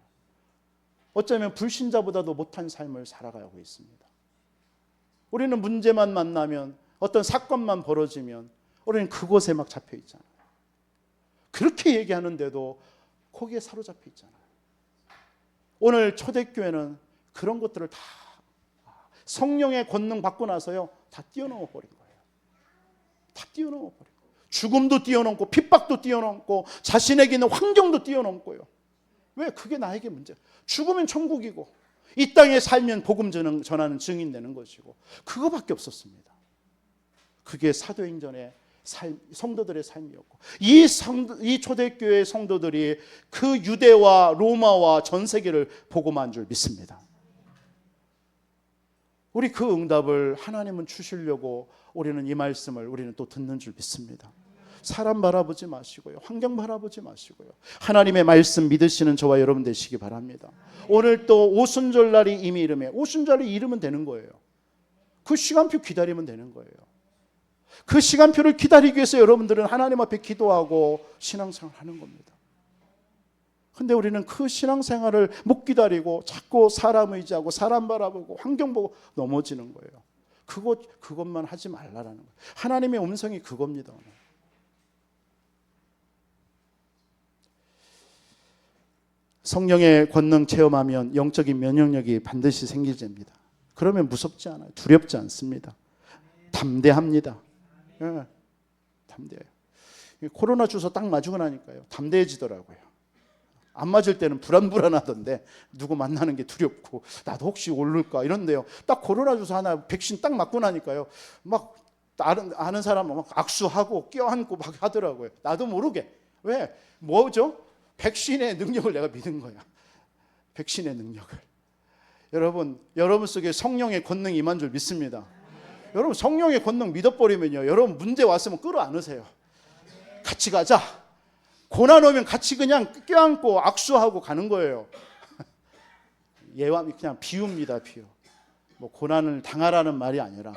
어쩌면 불신자보다도 못한 삶을 살아가고 있습니다. 우리는 문제만 만나면, 어떤 사건만 벌어지면 우리는 그곳에 막 잡혀 있잖아요. 그렇게 얘기하는데도 거기에 사로잡혀 있잖아요. 오늘 초대교회는 그런 것들을 다 성령의 권능 받고 나서요, 다 뛰어넘어 버린 거예요. 다 뛰어넘어 버린 거예요. 죽음도 뛰어넘고 핍박도 뛰어넘고 자신에게 있는 환경도 뛰어넘고요. 왜? 그게 나에게 문제예요. 죽으면 천국이고 이 땅에 살면 복음 전하는 증인 되는 것이고, 그거밖에 없었습니다. 그게 사도행전의 성도들의 삶이었고, 이 초대교회 성도들이 그 유대와 로마와 전 세계를 복음한 줄 믿습니다. 우리 그 응답을 하나님은 주시려고 우리는 이 말씀을 우리는 또 듣는 줄 믿습니다. 사람 바라보지 마시고요, 환경 바라보지 마시고요, 하나님의 말씀 믿으시는 저와 여러분 되시기 바랍니다. 오늘 또 오순절날이 이미 이르면, 오순절이 이르면 되는 거예요. 그 시간표 기다리면 되는 거예요. 그 시간표를 기다리기 위해서 여러분들은 하나님 앞에 기도하고 신앙생활을 하는 겁니다. 근데 우리는 그 신앙생활을 못 기다리고 자꾸 사람 의지하고 사람 바라보고 환경 보고 넘어지는 거예요. 그것만 하지 말라라는 거예요. 하나님의 음성이 그겁니다. 성령의 권능 체험하면 영적인 면역력이 반드시 생기집니다. 그러면 무섭지 않아요. 두렵지 않습니다. 담대합니다. 예, 담대해요. 코로나 주사 딱 맞고 나니까요, 담대해지더라고요. 안 맞을 때는 불안하던데 누구 만나는 게 두렵고 나도 혹시 오를까 이런데요, 딱 코로나 주사 하나 백신 딱 맞고 나니까요, 막 아는 사람 막 악수하고 껴안고 막 하더라고요. 나도 모르게. 왜? 뭐죠? 백신의 능력을 내가 믿은 거야. 백신의 능력을. 여러분 속에 성령의 권능이 임한 줄 믿습니다. 여러분 성령의 권능 믿어버리면요, 여러분 문제 왔으면 끌어안으세요. 같이 가자. 고난 오면 같이 그냥 껴안고 악수하고 가는 거예요. 그냥 비유입니다. 비유. 뭐 고난을 당하라는 말이 아니라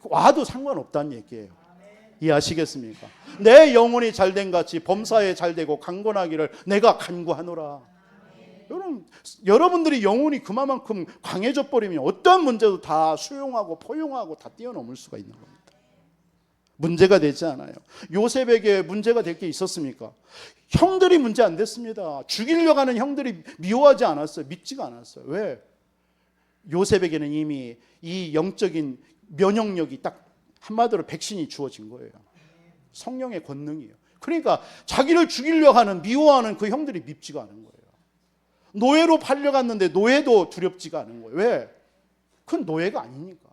와도 상관없다는 얘기예요. 이해하시겠습니까? 내 영혼이 잘된 같이 범사에 잘되고 강건하기를 내가 간구하노라. 여러분들이 영혼이 그만큼 강해져 버리면 어떤 문제도 다 수용하고 포용하고 다 뛰어넘을 수가 있는 겁니다. 문제가 되지 않아요. 요셉에게 문제가 될 게 있었습니까? 형들이 문제 안 됐습니다. 죽이려고 하는 형들이 미워하지 않았어요. 믿지가 않았어요. 왜? 요셉에게는 이미 이 영적인 면역력이 딱 한마디로 백신이 주어진 거예요. 성령의 권능이에요. 그러니까 자기를 죽이려고 하는, 미워하는 그 형들이 밉지가 않은 거예요. 노예로 팔려갔는데 노예도 두렵지가 않은 거예요. 왜? 그건 노예가 아니니까.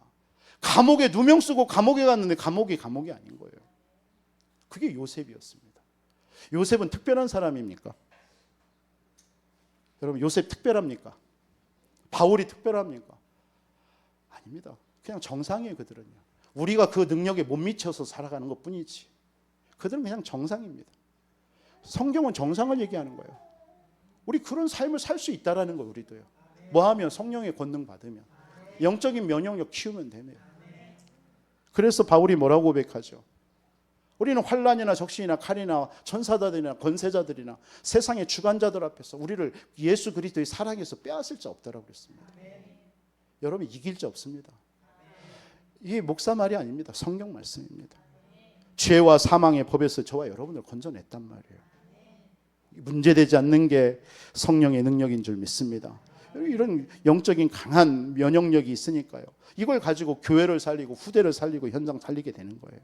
감옥에 누명 쓰고 감옥에 갔는데 감옥이 아닌 거예요. 그게 요셉이었습니다. 요셉은 특별한 사람입니까? 여러분, 요셉 특별합니까? 바울이 특별합니까? 아닙니다. 그냥 정상이에요. 그들은요. 우리가 그 능력에 못 미쳐서 살아가는 것 뿐이지, 그들은 그냥 정상입니다. 성경은 정상을 얘기하는 거예요. 우리 그런 삶을 살 수 있다라는 거예요. 우리도요. 뭐 하면? 성령의 권능 받으면, 영적인 면역력 키우면 되네요. 그래서 바울이 뭐라고 고백하죠? 우리는 환난이나 적신이나 칼이나 천사들이나 권세자들이나 세상의 주관자들 앞에서 우리를 예수 그리스도의 사랑에서 빼앗을 자 없다라고 그랬습니다. 여러분, 이길 자 없습니다. 이게 목사 말이 아닙니다. 성경 말씀입니다. 죄와 사망의 법에서 저와 여러분을 건져냈단 말이에요. 문제되지 않는 게 성령의 능력인 줄 믿습니다. 이런 영적인 강한 면역력이 있으니까요, 이걸 가지고 교회를 살리고 후대를 살리고 현장 살리게 되는 거예요.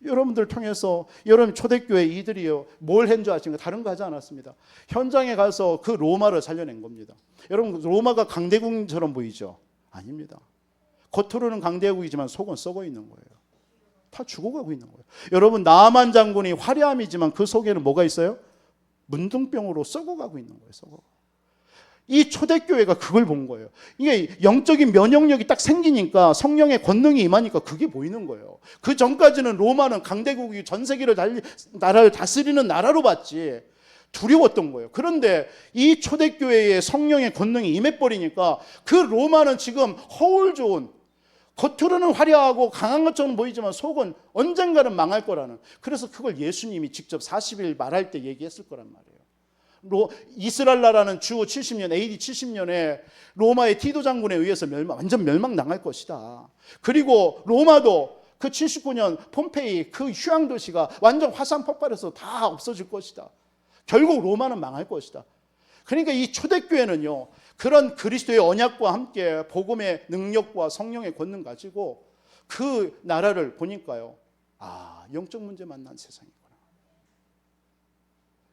여러분들 통해서, 여러분 초대교회 이들이요, 뭘 한 줄 아십니까? 다른 거 하지 않았습니다. 현장에 가서 그 로마를 살려낸 겁니다. 여러분, 로마가 강대국처럼 보이죠? 아닙니다. 겉으로는 강대국이지만 속은 썩어 있는 거예요. 다 죽어가고 있는 거예요. 여러분, 나만 장군이 화려함이지만 그 속에는 뭐가 있어요? 문둥병으로 썩어가고 있는 거예요. 썩어. 이 초대교회가 그걸 본 거예요. 이게 영적인 면역력이 딱 생기니까, 성령의 권능이 임하니까 그게 보이는 거예요. 그 전까지는 로마는 강대국이 전 세계를 나라를 다스리는 나라로 봤지 두려웠던 거예요. 그런데 이 초대교회에 성령의 권능이 임해버리니까 그 로마는 지금 허울 좋은, 겉으로는 화려하고 강한 것처럼 보이지만 속은 언젠가는 망할 거라는, 그래서 그걸 예수님이 직접 40일 말할 때 얘기했을 거란 말이에요. 이스라엘 나라는 주 70년 AD 70년에 로마의 티도 장군에 의해서 완전 멸망당할 것이다. 그리고 로마도 그 79년 폼페이 그 휴양 도시가 완전 화산 폭발해서 다 없어질 것이다. 결국 로마는 망할 것이다. 그러니까 이 초대교회는요, 그런 그리스도의 언약과 함께 복음의 능력과 성령의 권능 가지고 그 나라를 보니까요, 영적 문제 만난 세상이구나.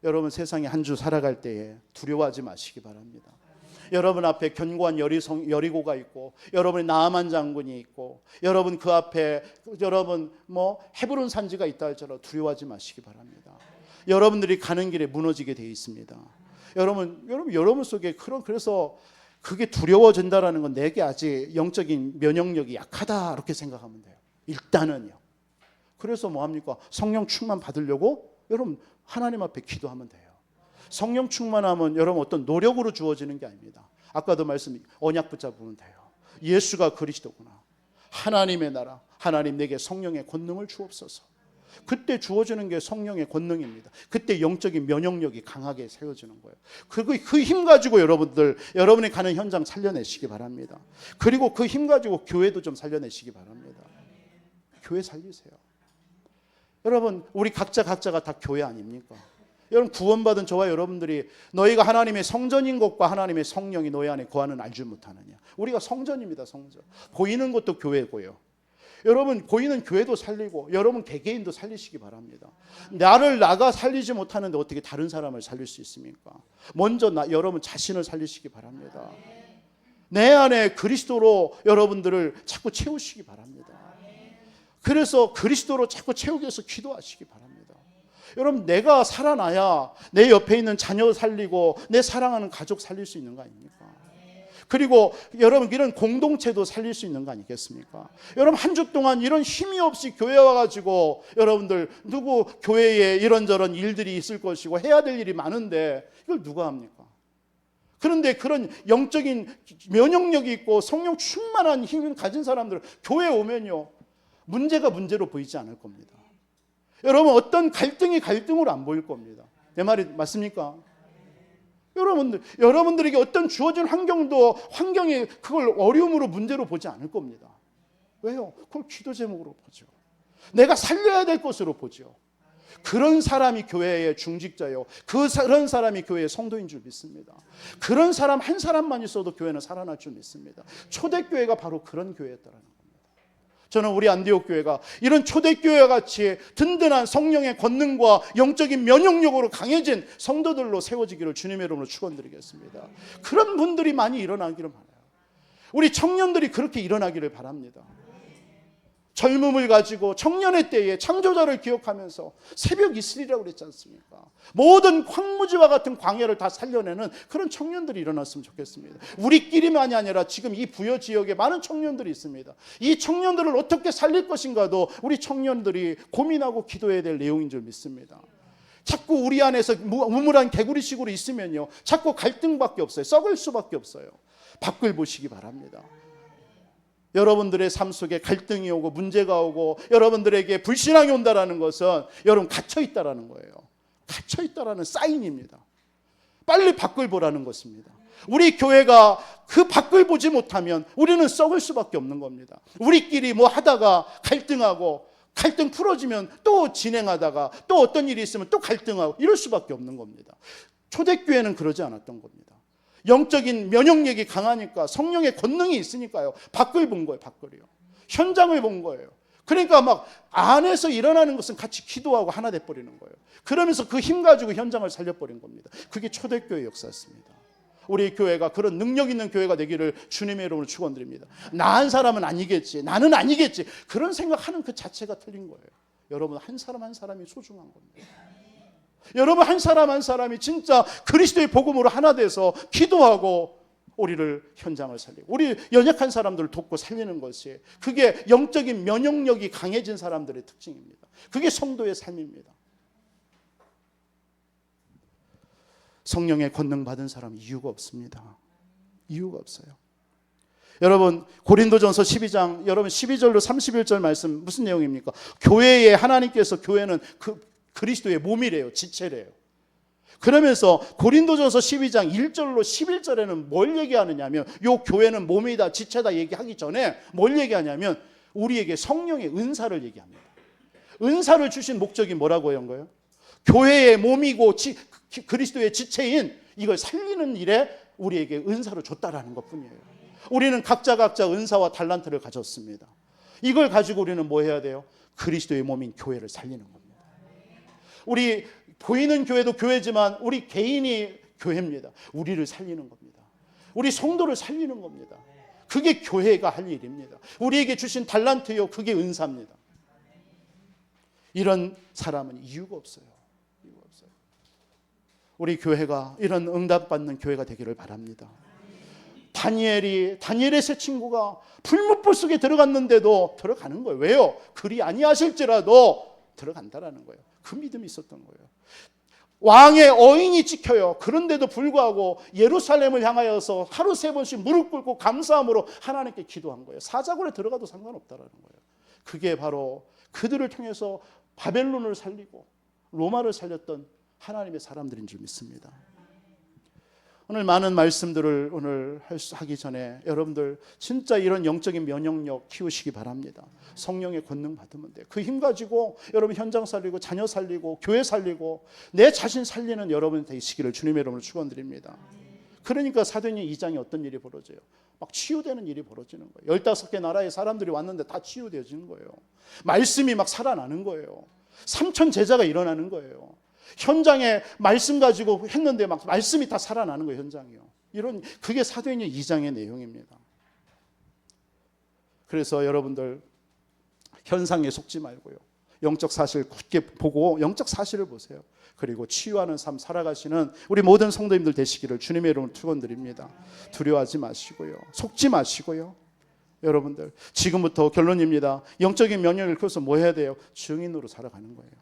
여러분, 세상에 한 주 살아갈 때에 두려워하지 마시기 바랍니다. 여러분 앞에 견고한 여리고가 있고, 여러분의 나아만 장군이 있고, 여러분 그 앞에 여러분 헤브론 산지가 있다 할지라도 두려워하지 마시기 바랍니다. 여러분들이 가는 길에 무너지게 되어 있습니다. 여러분 속에 그래서 그게 두려워진다라는 건 내게 아직 영적인 면역력이 약하다 이렇게 생각하면 돼요. 일단은요. 그래서 뭐합니까? 성령 충만 받으려고 여러분 하나님 앞에 기도하면 돼요. 성령 충만하면 여러분 어떤 노력으로 주어지는 게 아닙니다. 아까도 언약 붙잡으면 돼요. 예수가 그리스도구나. 하나님의 나라, 하나님 내게 성령의 권능을 주옵소서. 그때 주어지는 게 성령의 권능입니다. 그때 영적인 면역력이 강하게 세워지는 거예요. 그 힘 가지고 여러분이 가는 현장 살려내시기 바랍니다. 그리고 그 힘 가지고 교회도 좀 살려내시기 바랍니다. 교회 살리세요. 여러분, 우리 각자가 다 교회 아닙니까? 여러분, 구원받은 저와 여러분들이 너희가 하나님의 성전인 것과 하나님의 성령이 너희 안에 거하는 알지 못하느냐. 우리가 성전입니다. 성전. 보이는 것도 교회고요. 여러분, 보이는 교회도 살리고 여러분 개개인도 살리시기 바랍니다. 나가 살리지 못하는데 어떻게 다른 사람을 살릴 수 있습니까? 먼저 여러분 자신을 살리시기 바랍니다. 내 안에 그리스도로 여러분들을 자꾸 채우시기 바랍니다. 그래서 그리스도로 자꾸 채우기 위해서 기도하시기 바랍니다. 여러분, 내가 살아나야 내 옆에 있는 자녀 살리고 내 사랑하는 가족 살릴 수 있는 거 아닙니까? 그리고 여러분 이런 공동체도 살릴 수 있는 거 아니겠습니까? 여러분 한 주 동안 이런 힘이 없이 교회에 와가지고 여러분들 누구 교회에 이런저런 일들이 있을 것이고 해야 될 일이 많은데 이걸 누가 합니까? 그런데 그런 영적인 면역력이 있고 성령 충만한 힘을 가진 사람들 교회에 오면요, 문제가 문제로 보이지 않을 겁니다. 여러분 어떤 갈등이 갈등으로 안 보일 겁니다. 내 말이 맞습니까? 여러분들에게 어떤 주어진 환경이 그걸 어려움으로 문제로 보지 않을 겁니다. 왜요? 그걸 기도 제목으로 보죠. 내가 살려야 될 것으로 보죠. 그런 사람이 교회의 중직자요. 그런 사람이 교회의 성도인 줄 믿습니다. 그런 사람 한 사람만 있어도 교회는 살아날 줄 믿습니다. 초대교회가 바로 그런 교회였다는 겁니다. 저는 우리 안디옥 교회가 이런 초대교회와 같이 든든한 성령의 권능과 영적인 면역력으로 강해진 성도들로 세워지기를 주님의 이름으로 축원드리겠습니다. 그런 분들이 많이 일어나기를 바라요. 우리 청년들이 그렇게 일어나기를 바랍니다. 젊음을 가지고 청년의 때에 창조자를 기억하면서 새벽 이슬이라고 그랬지 않습니까? 모든 황무지와 같은 광야를 다 살려내는 그런 청년들이 일어났으면 좋겠습니다. 우리끼리만이 아니라 지금 이 부여 지역에 많은 청년들이 있습니다. 이 청년들을 어떻게 살릴 것인가도 우리 청년들이 고민하고 기도해야 될 내용인 줄 믿습니다. 자꾸 우리 안에서 우물한 개구리식으로 있으면요, 자꾸 갈등밖에 없어요. 썩을 수밖에 없어요. 밖을 보시기 바랍니다. 여러분들의 삶 속에 갈등이 오고 문제가 오고 여러분들에게 불신앙이 온다는 것은 여러분 갇혀있다라는 거예요. 갇혀있다라는 사인입니다. 빨리 밖을 보라는 것입니다. 우리 교회가 그 밖을 보지 못하면 우리는 썩을 수밖에 없는 겁니다. 우리끼리 뭐 하다가 갈등하고 갈등 풀어지면 또 진행하다가 또 어떤 일이 있으면 또 갈등하고 이럴 수밖에 없는 겁니다. 초대교회는 그러지 않았던 겁니다. 영적인 면역력이 강하니까 성령의 권능이 있으니까요. 밖을 본 거예요. 밖을요. 현장을 본 거예요. 그러니까 막 안에서 일어나는 것은 같이 기도하고 하나 돼버리는 거예요. 그러면서 그 힘 가지고 현장을 살려버린 겁니다. 그게 초대교회 역사였습니다. 우리 교회가 그런 능력 있는 교회가 되기를 주님의 이름으로 축원드립니다. 나 한 사람은 아니겠지, 나는 아니겠지, 그런 생각하는 그 자체가 틀린 거예요. 여러분 한 사람 한 사람이 소중한 겁니다. 여러분 한 사람 한 사람이 진짜 그리스도의 복음으로 하나 돼서 기도하고 우리를 현장을 살리고 우리 연약한 사람들을 돕고 살리는 것이 그게 영적인 면역력이 강해진 사람들의 특징입니다. 그게 성도의 삶입니다. 성령의 권능 받은 사람은 이유가 없습니다. 이유가 없어요. 여러분 고린도전서 12장 여러분 12절로 31절 말씀 무슨 내용입니까? 교회에 하나님께서 교회는 그리스도의 몸이래요. 지체래요. 그러면서 고린도전서 12장 1절로 11절에는 뭘 얘기하느냐면, 요 교회는 몸이다 지체다 얘기하기 전에 뭘 얘기하냐면 우리에게 성령의 은사를 얘기합니다. 은사를 주신 목적이 뭐라고 한 거예요? 교회의 몸이고 그리스도의 지체인 이걸 살리는 일에 우리에게 은사를 줬다라는 것뿐이에요. 우리는 각자 은사와 달란트를 가졌습니다. 이걸 가지고 우리는 뭐 해야 돼요? 그리스도의 몸인 교회를 살리는 겁니다. 우리 보이는 교회도 교회지만 우리 개인이 교회입니다. 우리를 살리는 겁니다. 우리 성도를 살리는 겁니다. 그게 교회가 할 일입니다. 우리에게 주신 달란트요, 그게 은사입니다. 이런 사람은 이유가 없어요. 우리 교회가 이런 응답받는 교회가 되기를 바랍니다. 다니엘의 세 친구가 풀무불 속에 들어갔는데도 들어가는 거예요. 왜요? 그리 아니하실지라도 들어간다라는 거예요. 그 믿음이 있었던 거예요. 왕의 어인이 찍혀요. 그런데도 불구하고 예루살렘을 향하여서 하루 3번씩 무릎 꿇고 감사함으로 하나님께 기도한 거예요. 사자굴에 들어가도 상관없다라는 거예요. 그게 바로 그들을 통해서 바벨론을 살리고 로마를 살렸던 하나님의 사람들인 줄 믿습니다. 오늘 많은 말씀들을 오늘 하기 전에 여러분들 진짜 이런 영적인 면역력 키우시기 바랍니다. 성령의 권능 받으면 돼요. 그 힘 가지고 여러분 현장 살리고 자녀 살리고 교회 살리고 내 자신 살리는 여러분 되시기를 주님의 이름으로 축원드립니다. 그러니까 사도행전 2장에 어떤 일이 벌어져요? 막 치유되는 일이 벌어지는 거예요. 15개 나라의 사람들이 왔는데 다 치유되어지는 거예요. 말씀이 막 살아나는 거예요. 3천 제자가 일어나는 거예요. 현장에 말씀 가지고 했는데 막 말씀이 다 살아나는 거예요. 현장이요. 그게 사도행전 2장의 내용입니다. 그래서 여러분들 현상에 속지 말고요, 영적 사실 굳게 보고 영적 사실을 보세요. 그리고 치유하는 삶 살아가시는 우리 모든 성도님들 되시기를 주님의 이름으로 축원드립니다. 두려워하지 마시고요, 속지 마시고요. 여러분들 지금부터 결론입니다. 영적인 면역을 키워서 뭐 해야 돼요? 증인으로 살아가는 거예요.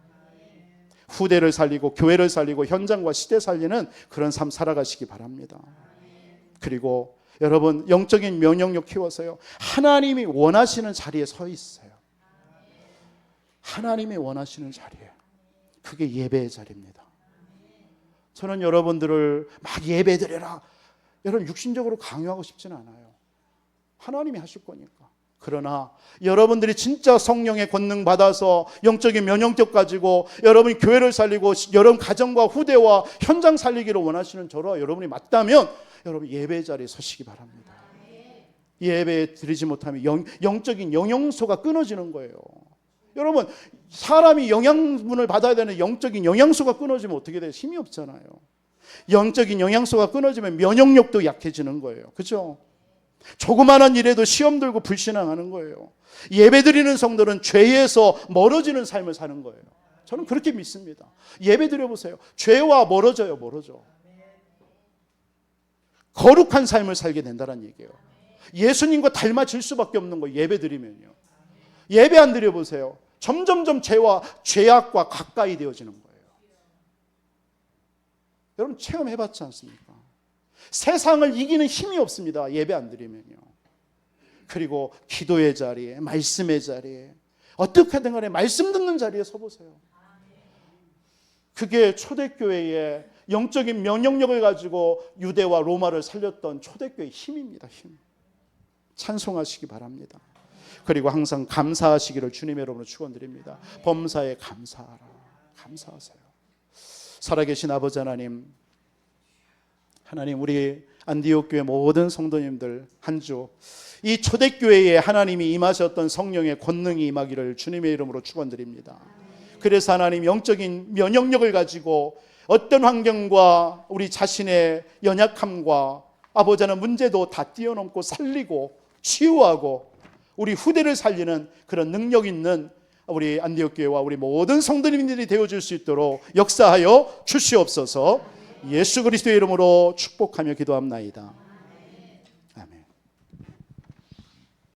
후대를 살리고 교회를 살리고 현장과 시대 살리는 그런 삶 살아가시기 바랍니다. 그리고 여러분 영적인 면역력 키워서요, 하나님이 원하시는 자리에 서 있어요. 하나님이 원하시는 자리에, 그게 예배의 자리입니다. 저는 여러분들을 막 예배드려라, 여러분 육신적으로 강요하고 싶지는 않아요. 하나님이 하실 거니까. 그러나 여러분들이 진짜 성령의 권능 받아서 영적인 면역력 가지고 여러분이 교회를 살리고 여러분 가정과 후대와 현장 살리기를 원하시는 저와 여러분이 맞다면 여러분 예배 자리에 서시기 바랍니다. 예배 드리지 못하면 영적인 영양소가 끊어지는 거예요. 여러분 사람이 영양분을 받아야 되는 영적인 영양소가 끊어지면 어떻게 돼요? 힘이 없잖아요. 영적인 영양소가 끊어지면 면역력도 약해지는 거예요. 그렇죠? 조그마한 일에도 시험 들고 불신앙하는 거예요. 예배드리는 성도는 죄에서 멀어지는 삶을 사는 거예요. 저는 그렇게 믿습니다. 예배드려보세요. 죄와 멀어져. 거룩한 삶을 살게 된다는 얘기예요. 예수님과 닮아질 수밖에 없는 거예요. 예배드리면요. 예배 안 드려보세요. 점점점 죄악과 가까이 되어지는 거예요. 여러분 체험해봤지 않습니까? 세상을 이기는 힘이 없습니다. 예배 안 드리면요. 그리고 기도의 자리에, 말씀의 자리에, 어떻게든 간에 말씀 듣는 자리에 서보세요. 그게 초대교회의 영적인 면역력을 가지고 유대와 로마를 살렸던 초대교회의 힘입니다. 힘. 찬송하시기 바랍니다. 그리고 항상 감사하시기를 주님의 이름으로 축원드립니다. 범사에 감사하라. 감사하세요. 살아계신 아버지 하나님, 우리 안디옥 교회 모든 성도님들 한 주 이 초대교회에 하나님이 임하셨던 성령의 권능이 임하기를 주님의 이름으로 축원드립니다. 그래서 하나님 영적인 면역력을 가지고 어떤 환경과 우리 자신의 연약함과 아버지 하나님 문제도 다 뛰어넘고 살리고 치유하고 우리 후대를 살리는 그런 능력 있는 우리 안디옥 교회와 우리 모든 성도님들이 되어줄 수 있도록 역사하여 주시옵소서. 예수 그리스도의 이름으로 축복하며 기도합나이다.